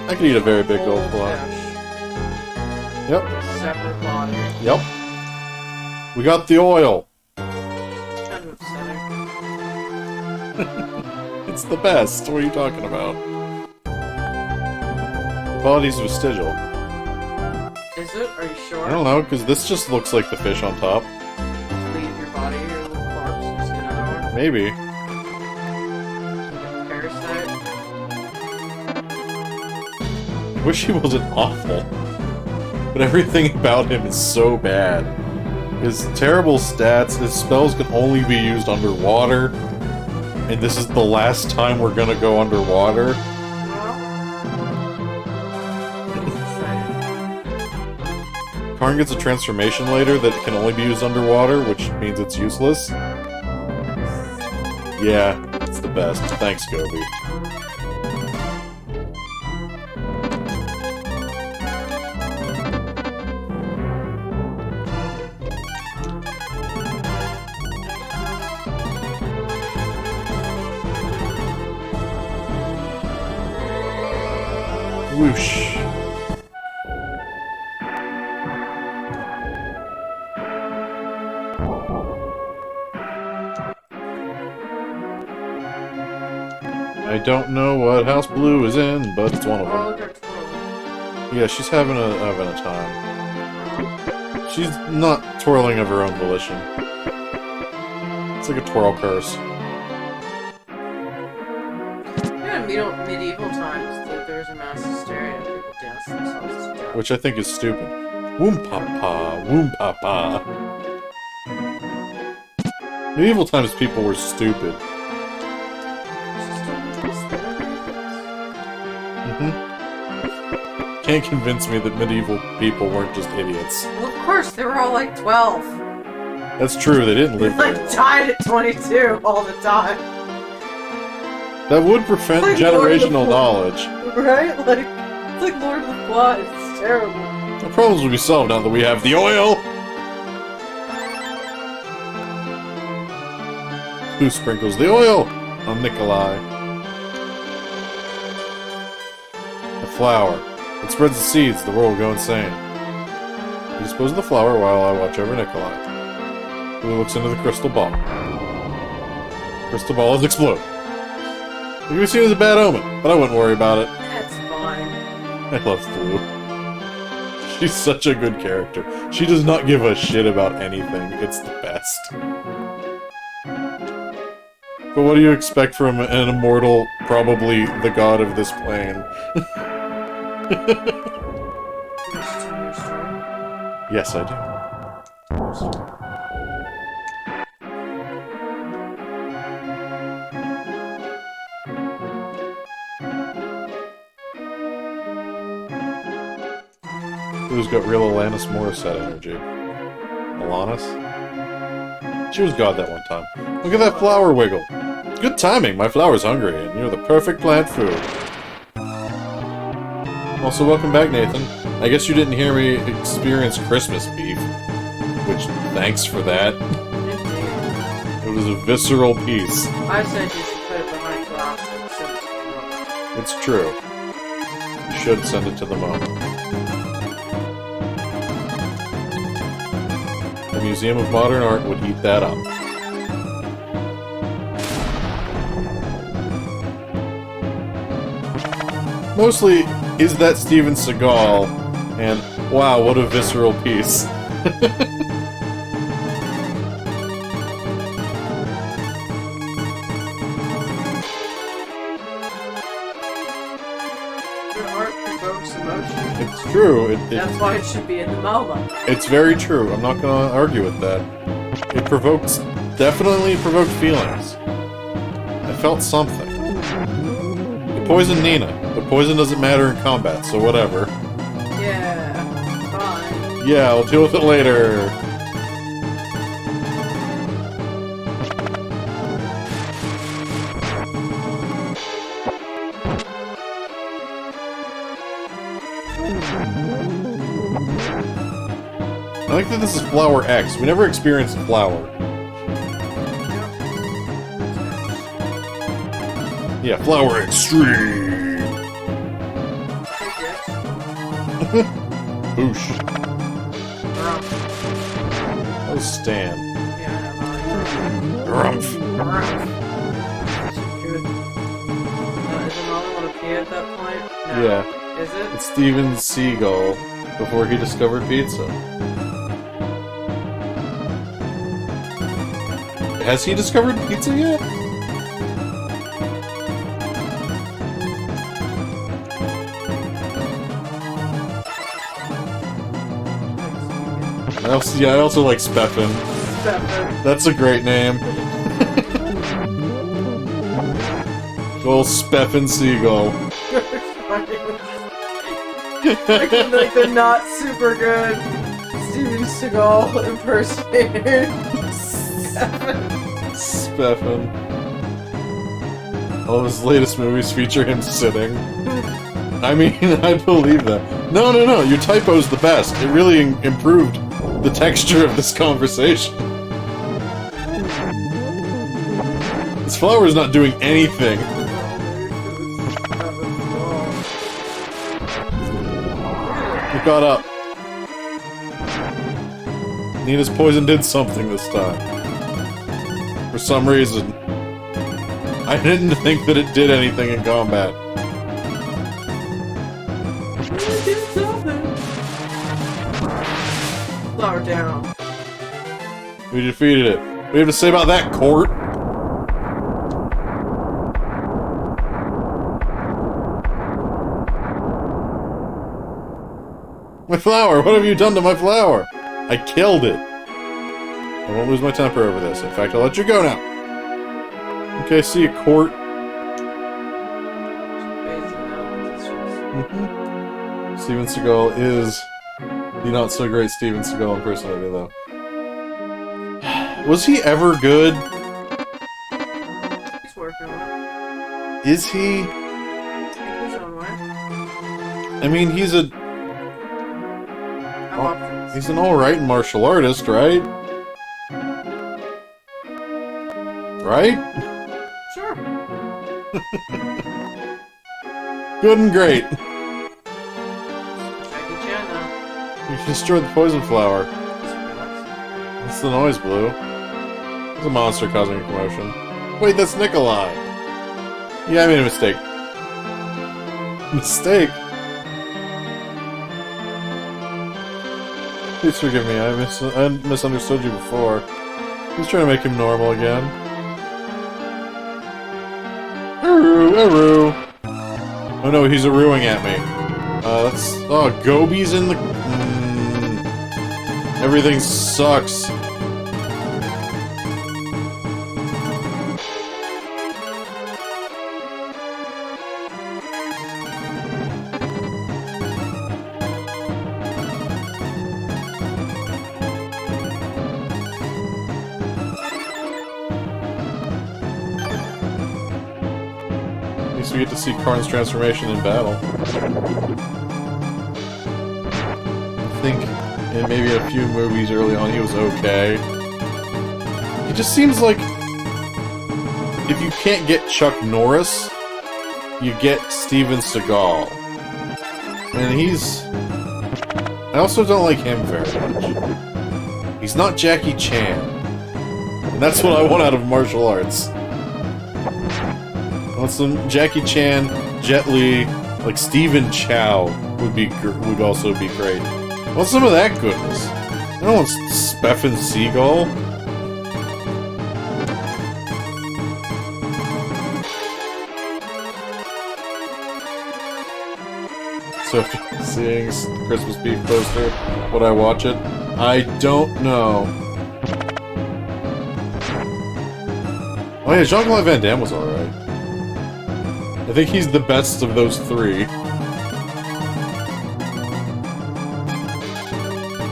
I could eat a very big gold claw.
Fish.
Yep,
Separate body.
yep. We got the oil.
It's kind of upsetting.
It's the best. What are you talking about? The body's vestigial.
Is it? Are you sure?
I don't know, because this just looks like the fish on top.
Just leave your body here, little corpse, and see another one.
Maybe.
Like a parasite.
I wish he wasn't awful. But everything about him is so bad. His terrible stats, his spells can only be used underwater. And this is the last time we're gonna go underwater.
Well, it's exciting.
Karn gets a transformation later that can only be used underwater, which means it's useless. Yeah, it's the best. Thanks, Gobi. Whoosh. I don't know what House Blue is in, but it's one of
Oh,
them.
look at twirl.
Yeah, she's having a time. She's not twirling of her own volition. It's like a twirl curse.
Yeah, in medieval times, there was a mass hysteria. People danced themselves to death.
Which I think is stupid. Woom papa, woom papa. Medieval times people were stupid. Can't convince me that medieval people weren't just idiots.
Well, of course, they were all like 12.
That's true, they didn't
They
live
like
very long.
died at 22 all the time.
That would prevent
It's like Lord of the
generational
Flies.
knowledge.
Right? Like, it's like Lord of the Flies. It's terrible.
The problems will be solved now that we have the oil! Who sprinkles the oil on Nikolai? The flower. It spreads the seeds, the world will go insane. You dispose of the flower while I watch over Nikolai, who looks into the crystal ball. Crystal balls explode. It can be seen as a bad omen, but I wouldn't worry about it.
That's fine.
I love Blue. She's such a good character. She does not give a shit about anything. It's the best. But what do you expect from an immortal, probably the god of this plane? Yes, I do. Who's got real Alanis Morissette energy? Alanis? She was god that one time. Look at that flower wiggle. Good timing, my flower's hungry, and you're the perfect plant food. Also, welcome back, Nathan. I guess you didn't hear me experience Christmas beef. Which, thanks for that. It was a visceral piece.
I said you should put it behind glass and send it to the mom.
It's true. You should send it to the mom. The Museum of Modern Art would eat that up. Mostly, is that Steven Seagal? And, wow, what a visceral piece.
Good art provokes emotion.
It's true.
That's why it should be in the MOBA.
It's very true. I'm not gonna argue with that. It provokes... definitely provoked feelings. I felt something. It poisoned Nina, but poison doesn't matter in combat, so whatever.
Yeah, fine.
Yeah, I'll deal with it later. I like that this is Flower X. We never experienced Flower. Yeah, Flower Extreme! Boosh. Oh, Stan. Grumph.
Is the mom want to pee at that point? No.
Yeah.
Is it?
It's Steven Seagal before he discovered pizza. Has he discovered pizza yet? I also like Speffen. That's a great name. Old Speffen Seagal.
Like the not super good Steven Seagal impersonator.
Speffen. All of his latest movies feature him sitting. I mean, I believe that. No, your typo's the best. It really improved the texture of this conversation. This flower is not doing anything. It got up. Nina's poison did something this time. For some reason. I didn't think that it did anything in combat.
Flower down.
We defeated it. What do you have to say about that, Court? My flower! What have you done to my flower? I killed it. I won't lose my temper over this. In fact, I'll let you go now. Okay, see you, Court. Steven Seagal is the not-so-great Steven Seagal impersonator, though. Was he ever good?
He's working on it.
Is he?
In his own way.
I mean, he's a... he's an alright martial artist, right? right?
Sure.
Good and great.
Jackie Chan, though.
You destroyed the poison flower. What's the noise, Blue? There's a monster causing a commotion. Wait, that's Nikolai. Yeah, I made a mistake. Mistake? Please forgive me, I misunderstood you before. He's trying to make him normal again. Aroo! Oh no, he's arooing at me. That's... Oh, Gobi's in the... Everything sucks. At least we get to see Karn's transformation in battle. I think in maybe a few movies early on he was okay. It just seems like if you can't get Chuck Norris, you get Steven Seagal. And he's... I also don't like him very much. He's not Jackie Chan. And that's what I want out of martial arts. I want some Jackie Chan, Jet Li, like Stephen Chow would also be great. I want some of that goodness. I don't want Stephen Seagal. So after seeing the Christmas Beef poster, would I watch it? I don't know. Oh yeah, Jean-Claude Van Damme was alright. I think he's the best of those three.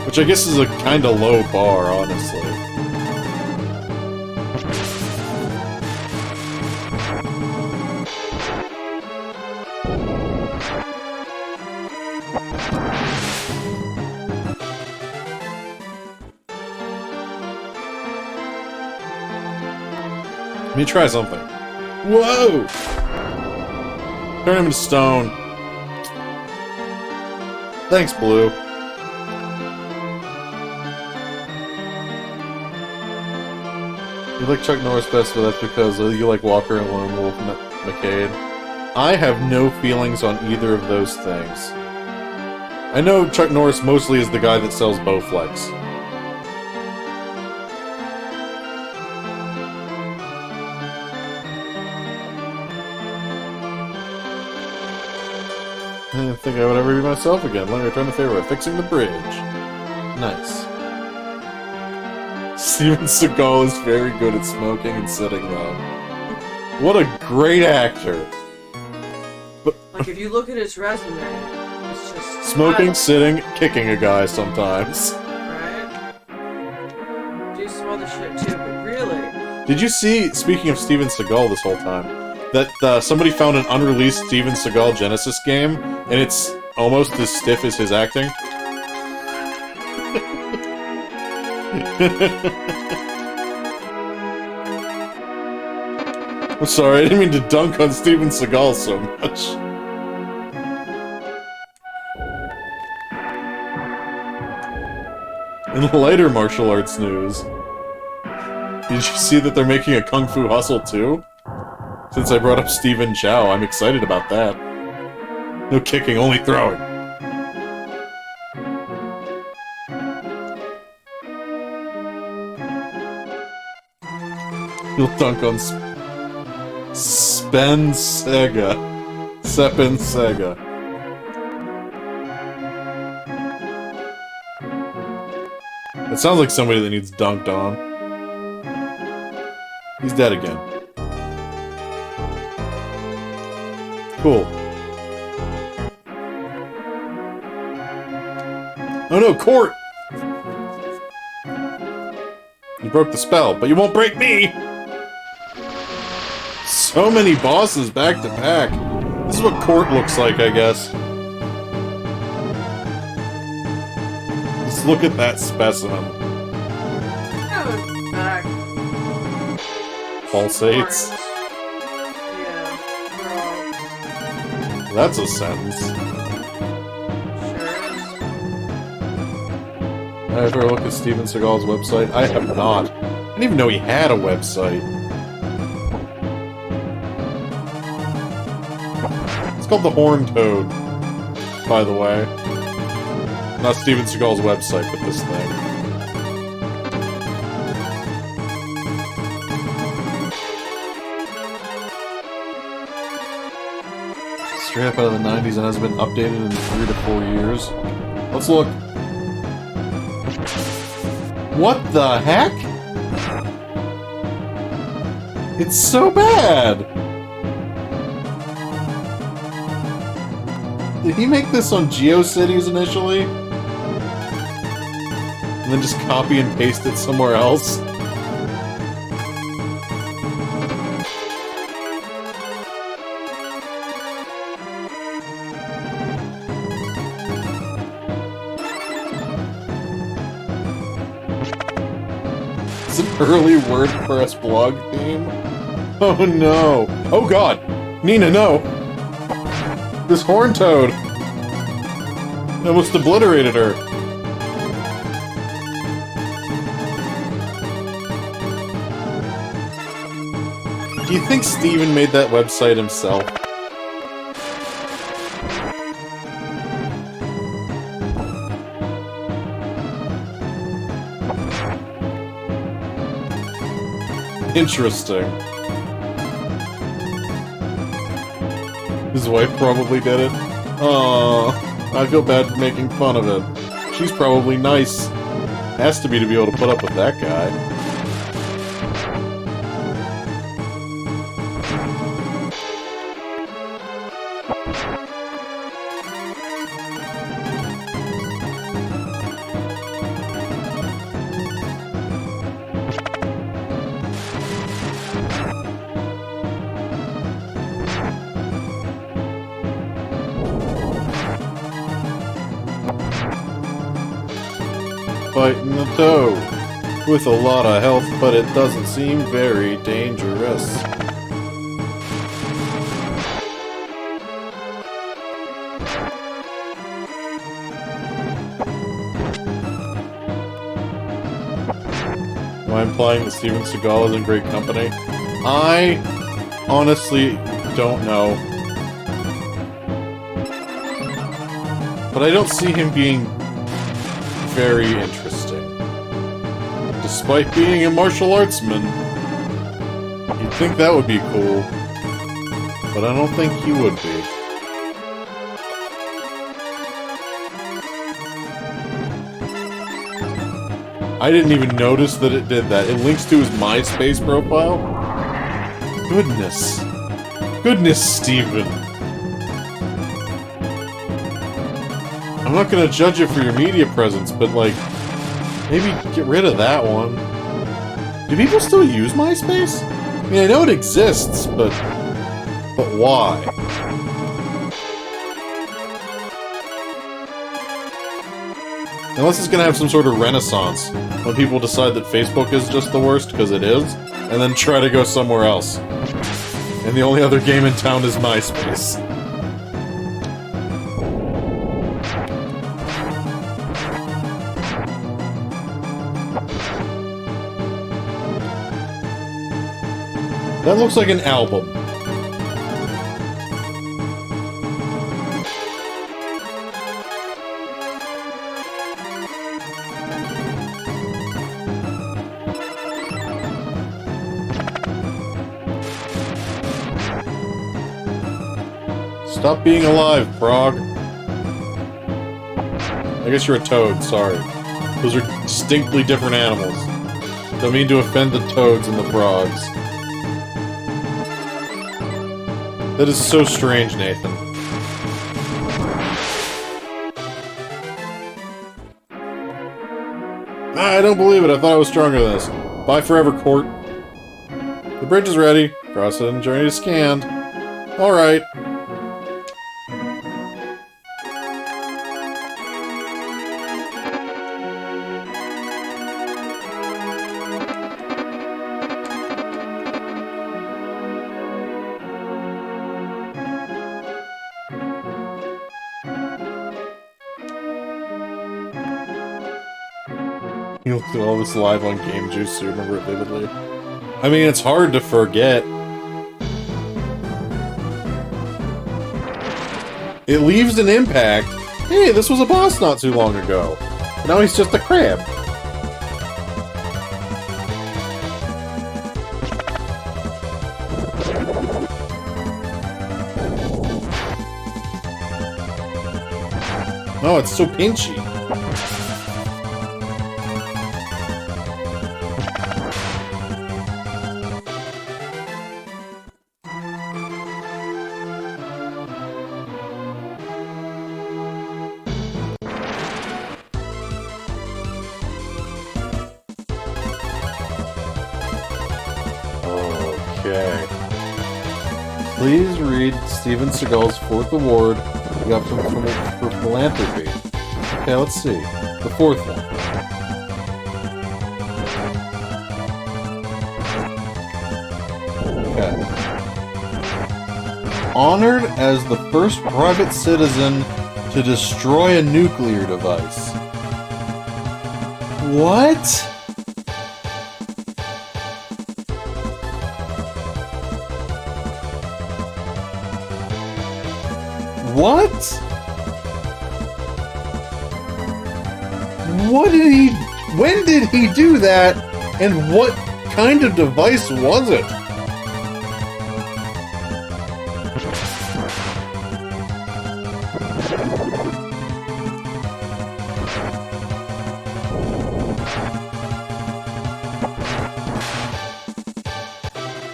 Which I guess is a kinda low bar, honestly. Let me try something. Whoa! Turn him into stone. Thanks, Blue. You like Chuck Norris best, but that's because you like Walker and Lone Wolf McCade. I have no feelings on either of those things. I know Chuck Norris mostly is the guy that sells Bowflex. I didn't think I would ever be myself again. Let me return the favor of fixing the bridge. Nice. Steven Seagal is very good at smoking and sitting, though. What a great actor! But
Like, if you look at his resume, it's just...
smoking, sitting, kicking a guy sometimes.
Right? Do some other shit, too, but really...
Did you see, speaking of Steven Seagal this whole time, that somebody found an unreleased Steven Seagal Genesis game, and it's almost as stiff as his acting? I'm sorry, I didn't mean to dunk on Steven Seagal so much. In lighter martial arts news, did you see that they're making a Kung Fu Hustle too? Since I brought up Stephen Chow, I'm excited about that. No kicking, only throwing. You'll dunk on Seppen Sega. It sounds like somebody that needs dunked on. He's dead again. Cool. Oh no, Court! You broke the spell, but you won't break me! So many bosses back to back. This is what Court looks like, I guess. Just look at that specimen.
Yeah, but back.
pulsates.
Yeah. They're all
That's a sentence.
sure
Have you ever looked at Steven Seagal's website? I have not. I didn't even know he had a website. It's called the Horned Toad, by the way. Not Steven Seagal's website, but this thing. Straight up out of the 90s and hasn't been updated in 3 to 4 years. Let's look. What the heck? It's so bad! Did he make this on GeoCities initially? And then just copy and paste it somewhere else? It's an early WordPress blog theme? Oh no! Oh god! Nina, no! This horned toad! I almost obliterated her! Do you think Steven made that website himself? Interesting. His wife probably did it. Aww, I feel bad for making fun of it. She's probably nice. Has to be able to put up with that guy. Fighting the toad. With a lot of health, but it doesn't seem very dangerous. Am I implying that Steven Seagal is in great company? I honestly don't know. But I don't see him being very interesting. Despite being a martial artsman, you'd think that would be cool. But I don't think he would be. I didn't even notice that it did that. It links to his MySpace profile? Goodness. Goodness, Steven. I'm not gonna judge you for your media presence, but like, maybe get rid of that one. Do people still use MySpace? I mean, I know it exists, but why? Unless it's gonna have some sort of renaissance, when people decide that Facebook is just the worst, because it is, and then try to go somewhere else. And the only other game in town is MySpace. That looks like an album. Stop being alive, frog. I guess you're a toad, sorry. Those are distinctly different animals. Don't mean to offend the toads and the frogs. That is so strange, Nathan. I don't believe it. I thought I was stronger than this. Bye forever, court. The bridge is ready. Cross it and journey is scanned. Alright. You looked at all this live on Game Juice, so you remember it vividly. I mean, it's hard to forget. It leaves an impact. Hey, this was a boss not too long ago. But now he's just a crab. Oh, it's so pinchy. Okay. Please read Steven Seagal's 4th award we got for Philanthropy. Okay, let's see. The 4th one. Okay. Honored as the first private citizen to destroy a nuclear device. What? What? What did he... When did he do that? And what kind of device was it?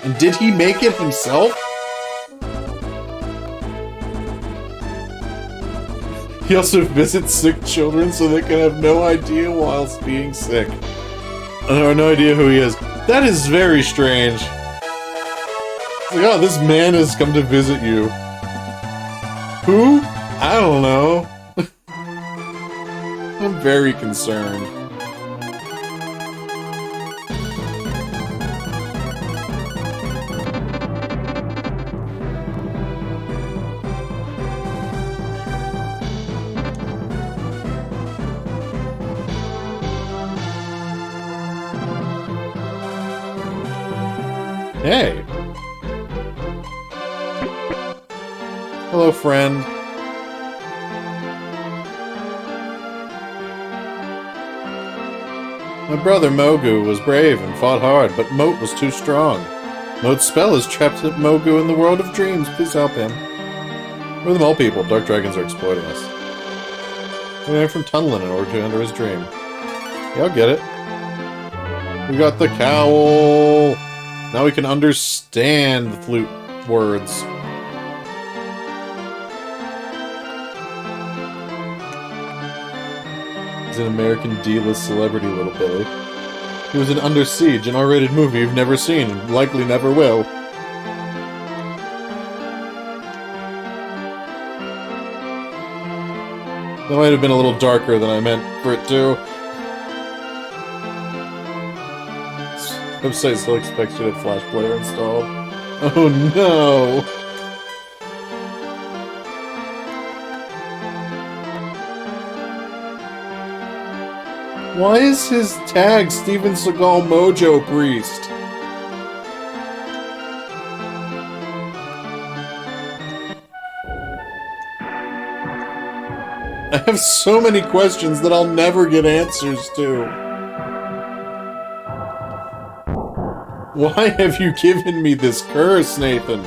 And did he make it himself? He also visits sick children so they can have no idea whilst being sick. Or no idea who he is. That is very strange. It's like, oh, this man has come to visit you. Who? I don't know. I'm very concerned. Hey! Hello, friend. My brother Mogu was brave and fought hard, but Moat was too strong. Moat's spell has trapped Mogu in the world of dreams. Please help him. We're the mole people. Dark dragons are exploiting us. We went from tunneling in order to enter his dream. Yeah, I'll get it. We got the cowl! Now we can understand the flute words. He's an American D-list celebrity, little Billy. He was in Under Siege, an R-rated movie you've never seen, and likely never will. That might have been a little darker than I meant for it to. Website still expects you to have Flash Player installed. Oh no! Why is his tag Steven Seagal Mojo Priest? I have so many questions that I'll never get answers to. Why have you given me this curse, Nathan?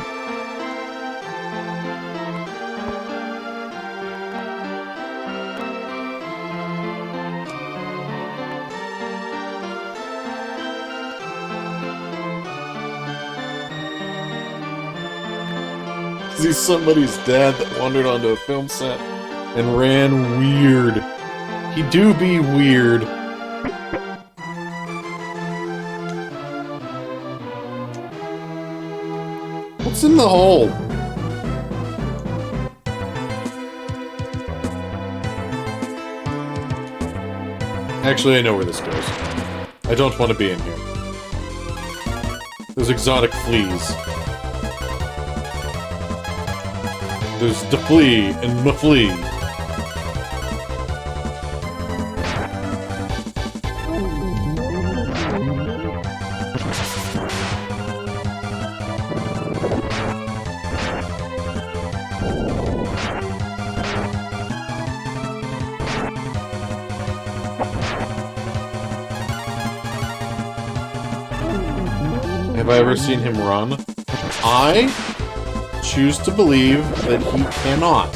He's somebody's dad that wandered onto a film set and ran weird. He do be weird. What's in the hole? Actually, I know where this goes. I don't want to be in here. There's exotic fleas. There's Deflee and Maflee. Have I ever seen him run? I choose to believe that he cannot.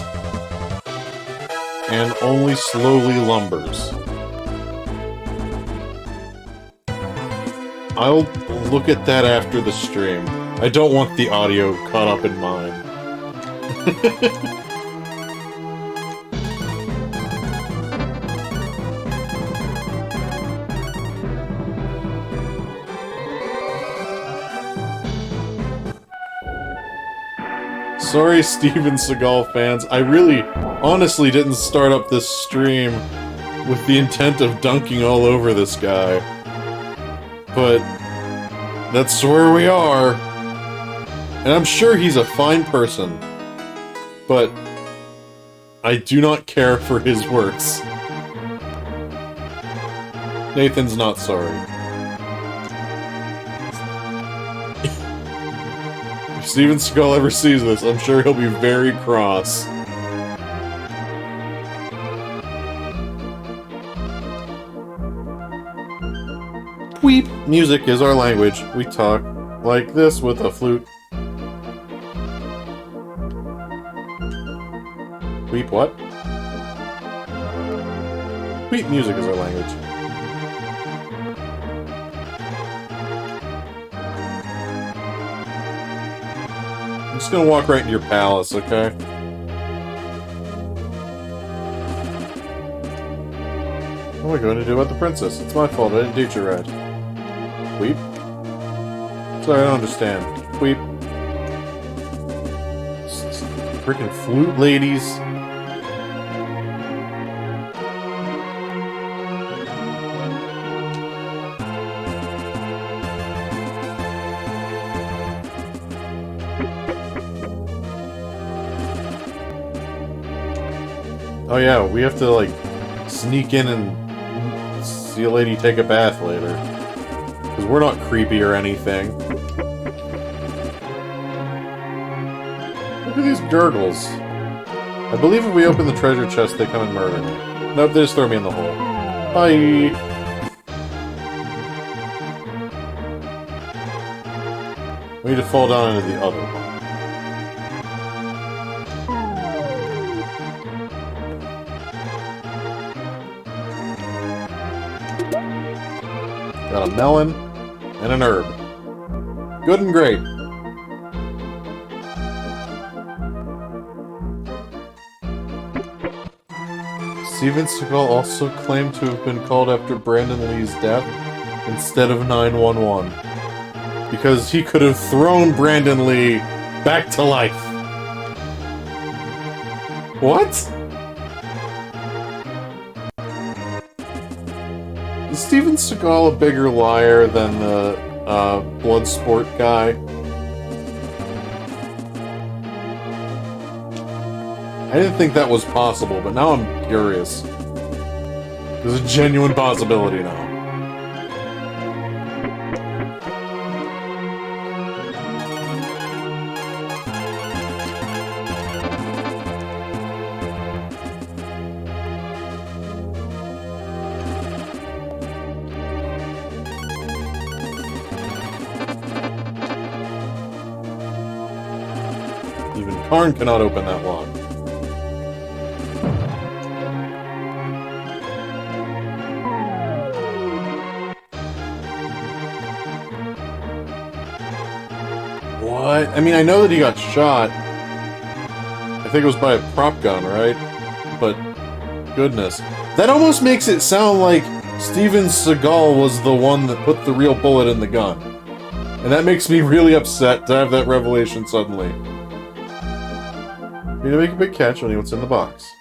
And only slowly lumbers. I'll look at that after the stream. I don't want the audio caught up in mine. Sorry, Steven Seagal fans. I really, honestly didn't start up this stream with the intent of dunking all over this guy. But that's where we are. And I'm sure he's a fine person. But I do not care for his works. Nathan's not sorry. If Steven Seagal ever sees this, I'm sure he'll be very cross. Weep! Music is our language. We talk like this with a flute. Weep what? Weep music is our language. I'm just gonna walk right into your palace, okay? What am I going to do about the princess? It's my fault, I didn't teach her right. Weep? Sorry, I don't understand. Weep. Freaking flute ladies. Oh yeah, we have to like sneak in and see a lady take a bath later. Because we're not creepy or anything. Look at these gurgles. I believe if we open the treasure chest, they come and murder me. Nope, they just throw me in the hole. Bye! We need to fall down into the other one. Got a melon and an herb. Good and great. Steven Seagal also claimed to have been called after Brandon Lee's death instead of 911. Because he could have thrown Brandon Lee back to life. What? Is Steven Seagal a bigger liar than the Bloodsport guy? I didn't think that was possible, but now I'm curious. There's a genuine possibility now. Even Karn cannot open that lock. What? I mean, I know that he got shot. I think it was by a prop gun, right? But, goodness. That almost makes it sound like Steven Seagal was the one that put the real bullet in the gun. And that makes me really upset to have that revelation suddenly. You need to make a big catch on what's in the box.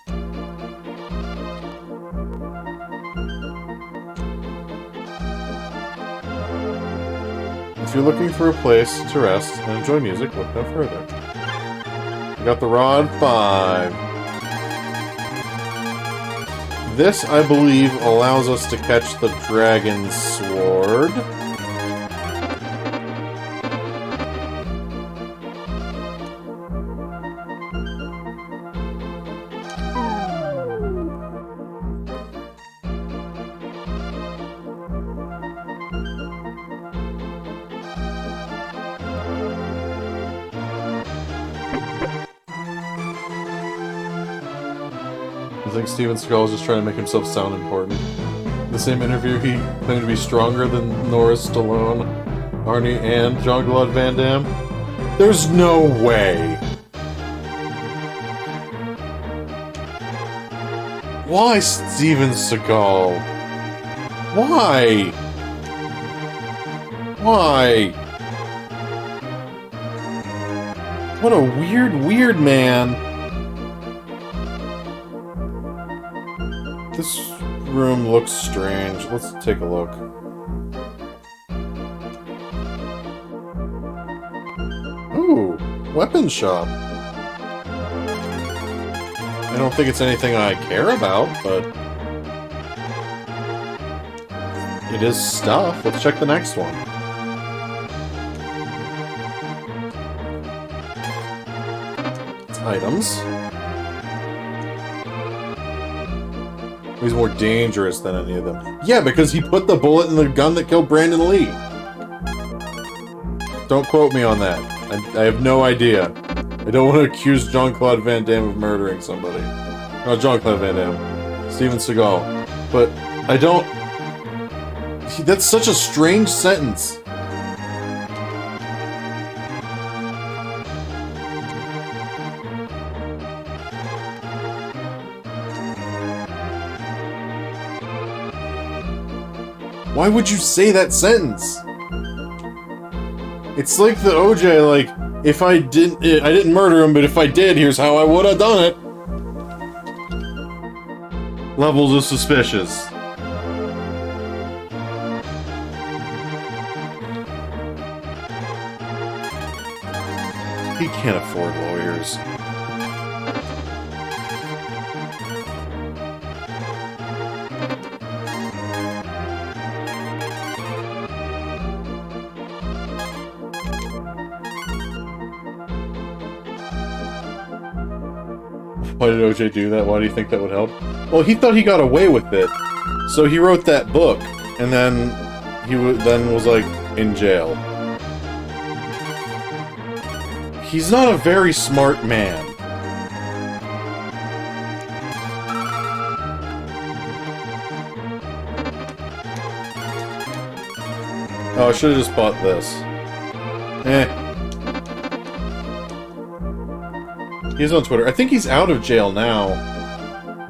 If you're looking for a place to rest and enjoy music, look no further. We got the Rod 5. This, I believe, allows us to catch the Dragon Sword. think Steven Seagal is just trying to make himself sound important. In the same interview, he claimed to be stronger than Norris, Stallone, Arnie, and Jean-Claude Van Damme. There's no way! Why Steven Seagal? Why? Why? What a weird, weird man. This room looks strange. Let's take a look. Ooh, weapon shop. I don't think it's anything I care about, but it is stuff. Let's check the next one. It's items. He's more dangerous than any of them. Yeah, because he put the bullet in the gun that killed Brandon Lee. Don't quote me on that. I have no idea. I don't want to accuse Jean-Claude Van Damme of murdering somebody. Not Jean-Claude Van Damme. Steven Seagal. But I don't... That's such a strange sentence. Why would you say that sentence? It's like the OJ, like, if I didn't murder him, but if I did, here's how I would have done it. Levels of suspicious. He can't afford lawyers. Why did OJ do that? Why do you think that would help? Well, he thought he got away with it, so he wrote that book, and then he was like in jail. He's not a very smart man. Oh, I should have just bought this. Eh. He's on Twitter. I think he's out of jail now.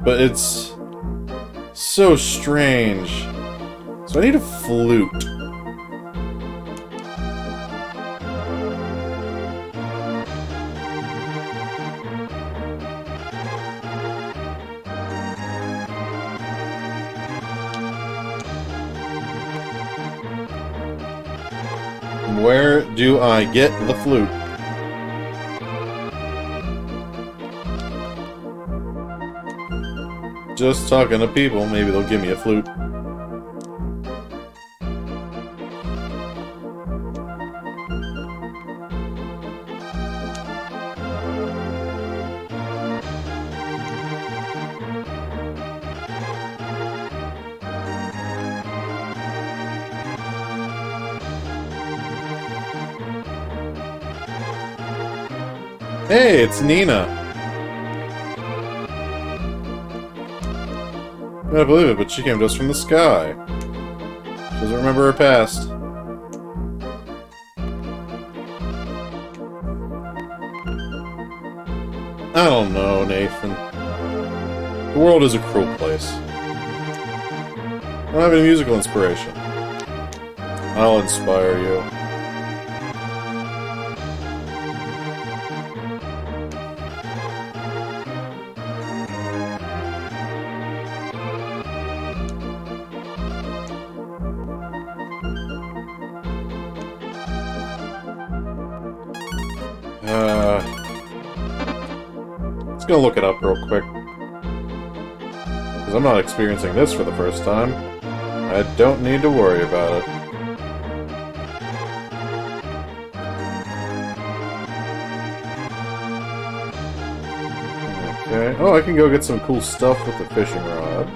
But it's so strange. So I need a flute. Where do I get the flute? Just talking to people, maybe they'll give me a flute. Hey, it's Nina. I can't believe it, but she came to us from the sky. She doesn't remember her past. I don't know, Nathan. The world is a cruel place. I don't have any musical inspiration. I'll inspire you. Just gonna look it up real quick. Because I'm not experiencing this for the first time. I don't need to worry about it. Okay. Oh, I can go get some cool stuff with the fishing rod.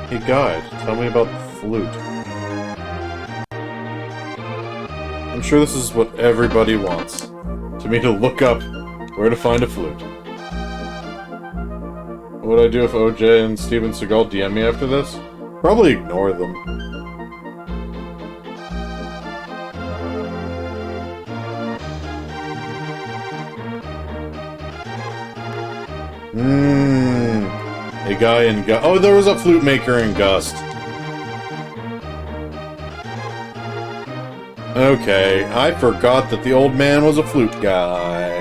Hey guide, tell me about the flute. I'm sure this is what everybody wants. To me to look up where to find a flute. What would I do if OJ and Steven Seagal DM me after this? Probably ignore them. A guy in Gust. Oh, there was a flute maker in Gust. Okay, I forgot that the old man was a flute guy.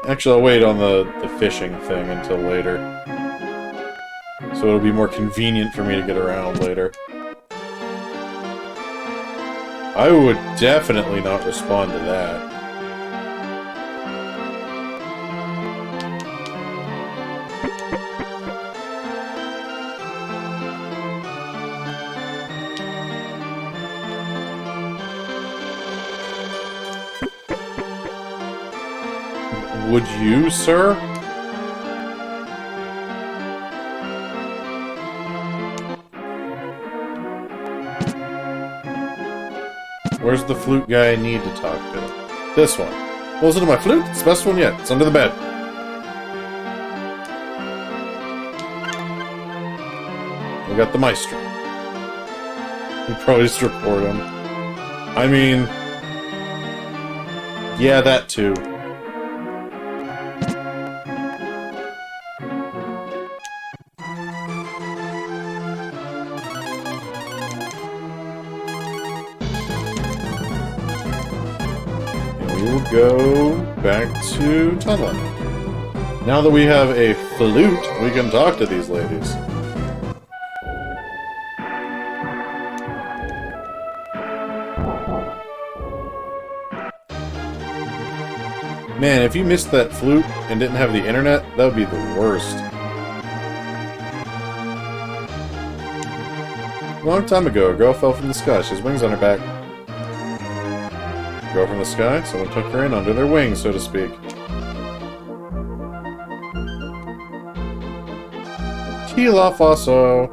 Actually, I'll wait on the fishing thing until later. So it'll be more convenient for me to get around later. I would definitely not respond to that. Would you, sir? Where's the flute guy I need to talk to? This one. Well, listen to my flute. It's the best one yet. It's under the bed. We got the maestro. We'll probably just report him. I mean... yeah, that too. We will go back to tunneling. Now that we have a flute, we can talk to these ladies. Man, if you missed that flute and didn't have the internet, that would be the worst. A long time ago, a girl fell from the sky. She has wings on her back. Girl from the sky? Someone took her in under their wings, so to speak. Tila Faso.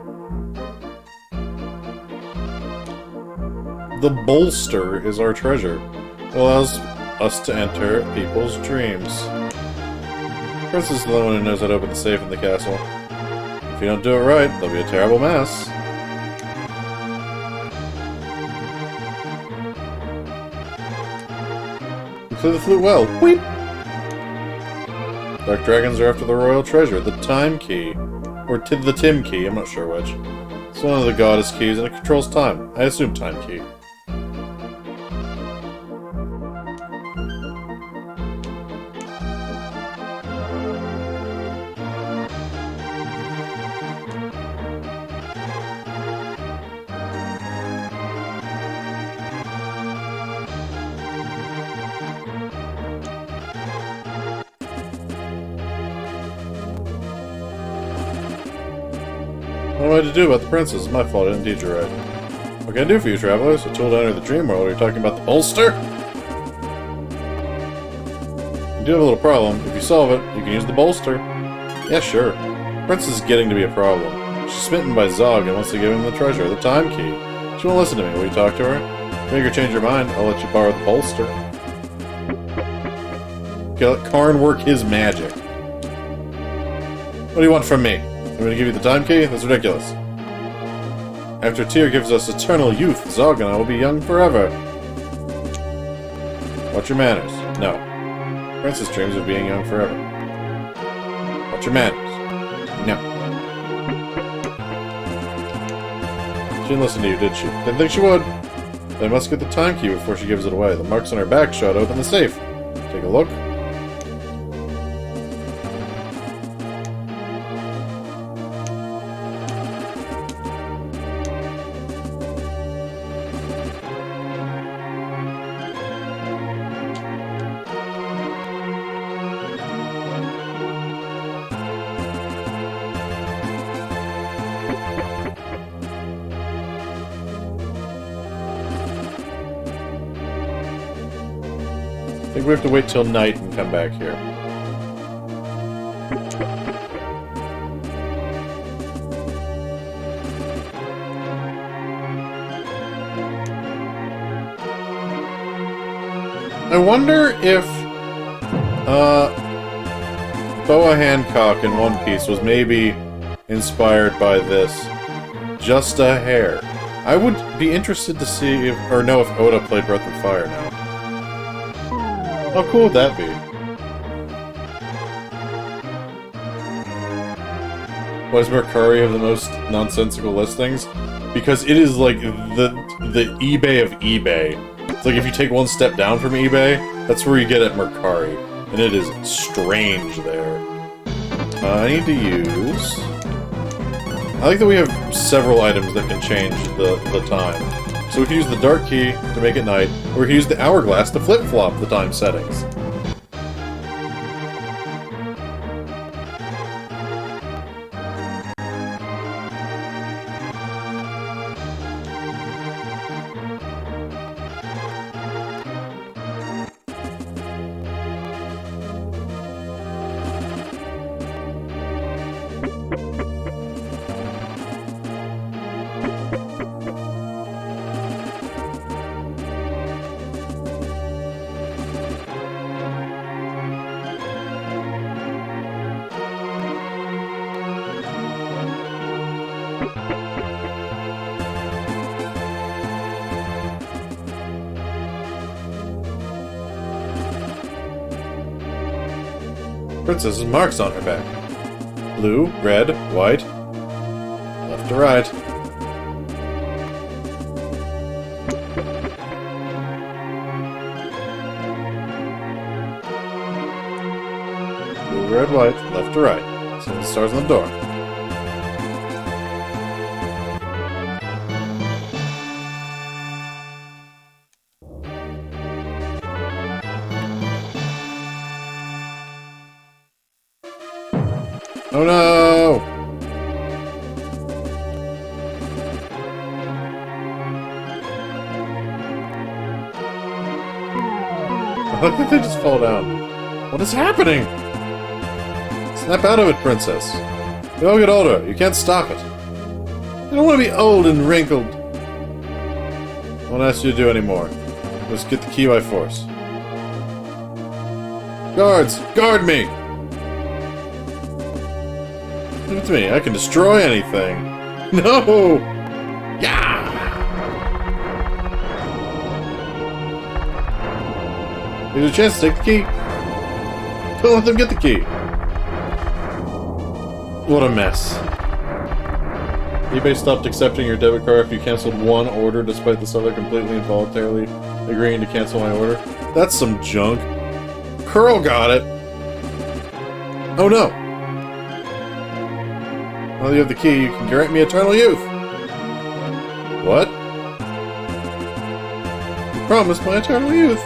The bolster is our treasure. It allows us to enter people's dreams. Princess is the one who knows how to open the safe in the castle. If you don't do it right, there'll be a terrible mess. You play the flute well. Weep! Dark dragons are after the royal treasure, the time key. Or the Tim key, I'm not sure which. It's one of the goddess keys and it controls time. I assume time key. What am I to do about the princess? It's my fault I didn't teach her right. What can I do for you, travelers? A tool to enter the dream world. Are you talking about the bolster? You do have a little problem. If you solve it, you can use the bolster. Yeah, sure. The princess is getting to be a problem. She's smitten by Zog and wants to give him the treasure, the time key. She won't listen to me. Will you talk to her? Make her change her mind. I'll let you borrow the bolster. Okay, let Karn work his magic. What do you want from me? I'm going to give you the time key? That's ridiculous. After Tyr gives us eternal youth, Zog and I will be young forever. Watch your manners. No. Princess dreams of being young forever. Watch your manners. No. She didn't listen to you, did she? Didn't think she would. But I must get the time key before she gives it away. The marks on her back show to open the safe. Take a look. think we have to wait till night and come back here. I wonder if Boa Hancock in One Piece was maybe inspired by this. Just a hair. I would be interested to see if, or know if Oda played Breath of Fire now. How cool would that be? Why does Mercari have the most nonsensical listings? Because it is like the eBay of eBay. It's like if you take one step down from eBay, that's where you get at Mercari. And it is strange there. I need to use... I like that we have several items that can change the time. So we can use the dark key to make it night, or we can use the hourglass to flip-flop the time settings. Princess's marks on her back. Blue, red, white. Left to right. Blue, red, white, left to right. So the stars on the door. Oh no! I think they just fall down. What is happening? Snap out of it, princess. You all get older. You can't stop it. I don't want to be old and wrinkled. I won't ask you to do any more. Just get the key by force. Guards! Guard me! Look at me, I can destroy anything. No! Yeah! Here's a chance to take the key. Don't let them get the key. What a mess. eBay stopped accepting your debit card after you canceled one order despite the seller completely and voluntarily agreeing to cancel my order. That's some junk. Curl got it. Oh no! Now that you have the key, you can grant me eternal youth. What? You promised my eternal youth.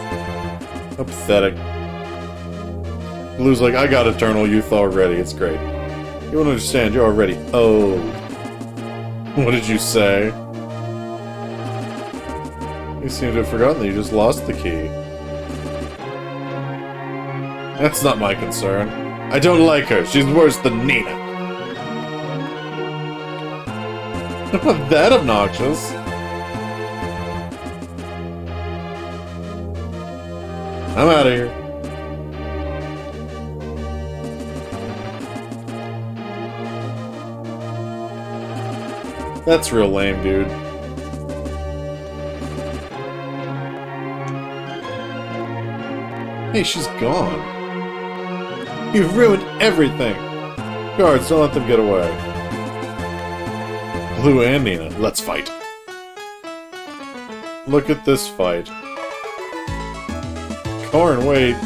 How pathetic. Blue's like, I got eternal youth already. It's great. You won't understand. You're already old. What did you say? You seem to have forgotten that you just lost the key. That's not my concern. I don't like her. She's worse than Nina. Not that obnoxious. I'm out of here. That's real lame, dude. Hey, she's gone. You've ruined everything. Guards, don't let them get away. Blue and Nina, let's fight. Look at this fight. Corn, wait.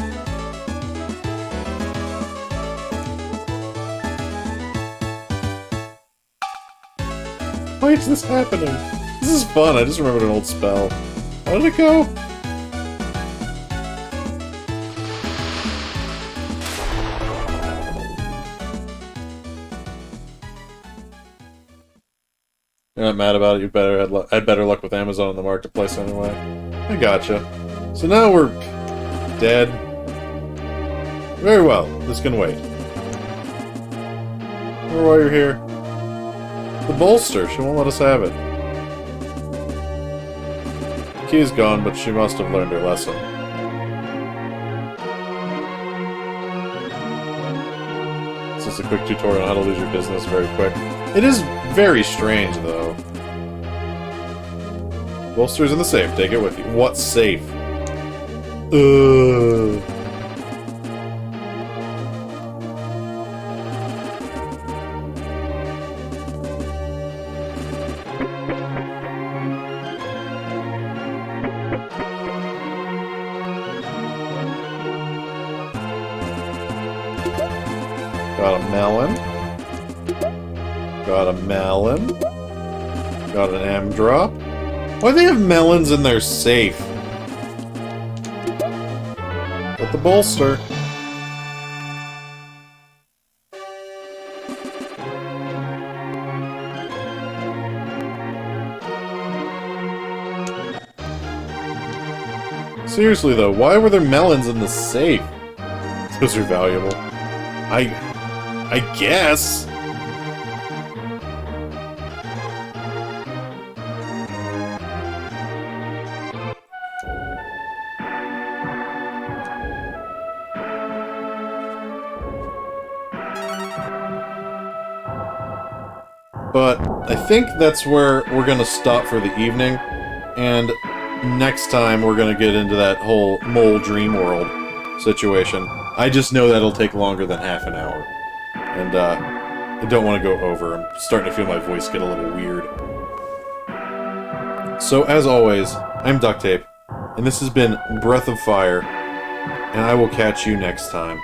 Why is this happening? This is fun, I just remembered an old spell. How did it go? You're not mad about it, you had better luck with Amazon in the marketplace anyway. I gotcha. So now we're dead. Very well. This can wait. Or while you're here. The bolster. She won't let us have it. The key's gone, but she must have learned her lesson. It's just a quick tutorial on how to lose your business very quick. It is very strange, though. Bolster's in the safe. Take it with you. What safe? Got a melon. Got a melon. Got an M drop. Why do they have melons in their safe? Got the bolster. Seriously though, why were there melons in the safe? Those are valuable. I guess. But I think that's where we're gonna stop for the evening, and next time we're gonna get into that whole mole dream world situation. I just know that'll take longer than half an hour. And, I don't want to go over. I'm starting to feel my voice get a little weird. So, as always, I'm Duct Tape, and this has been Breath of Fire, and I will catch you next time.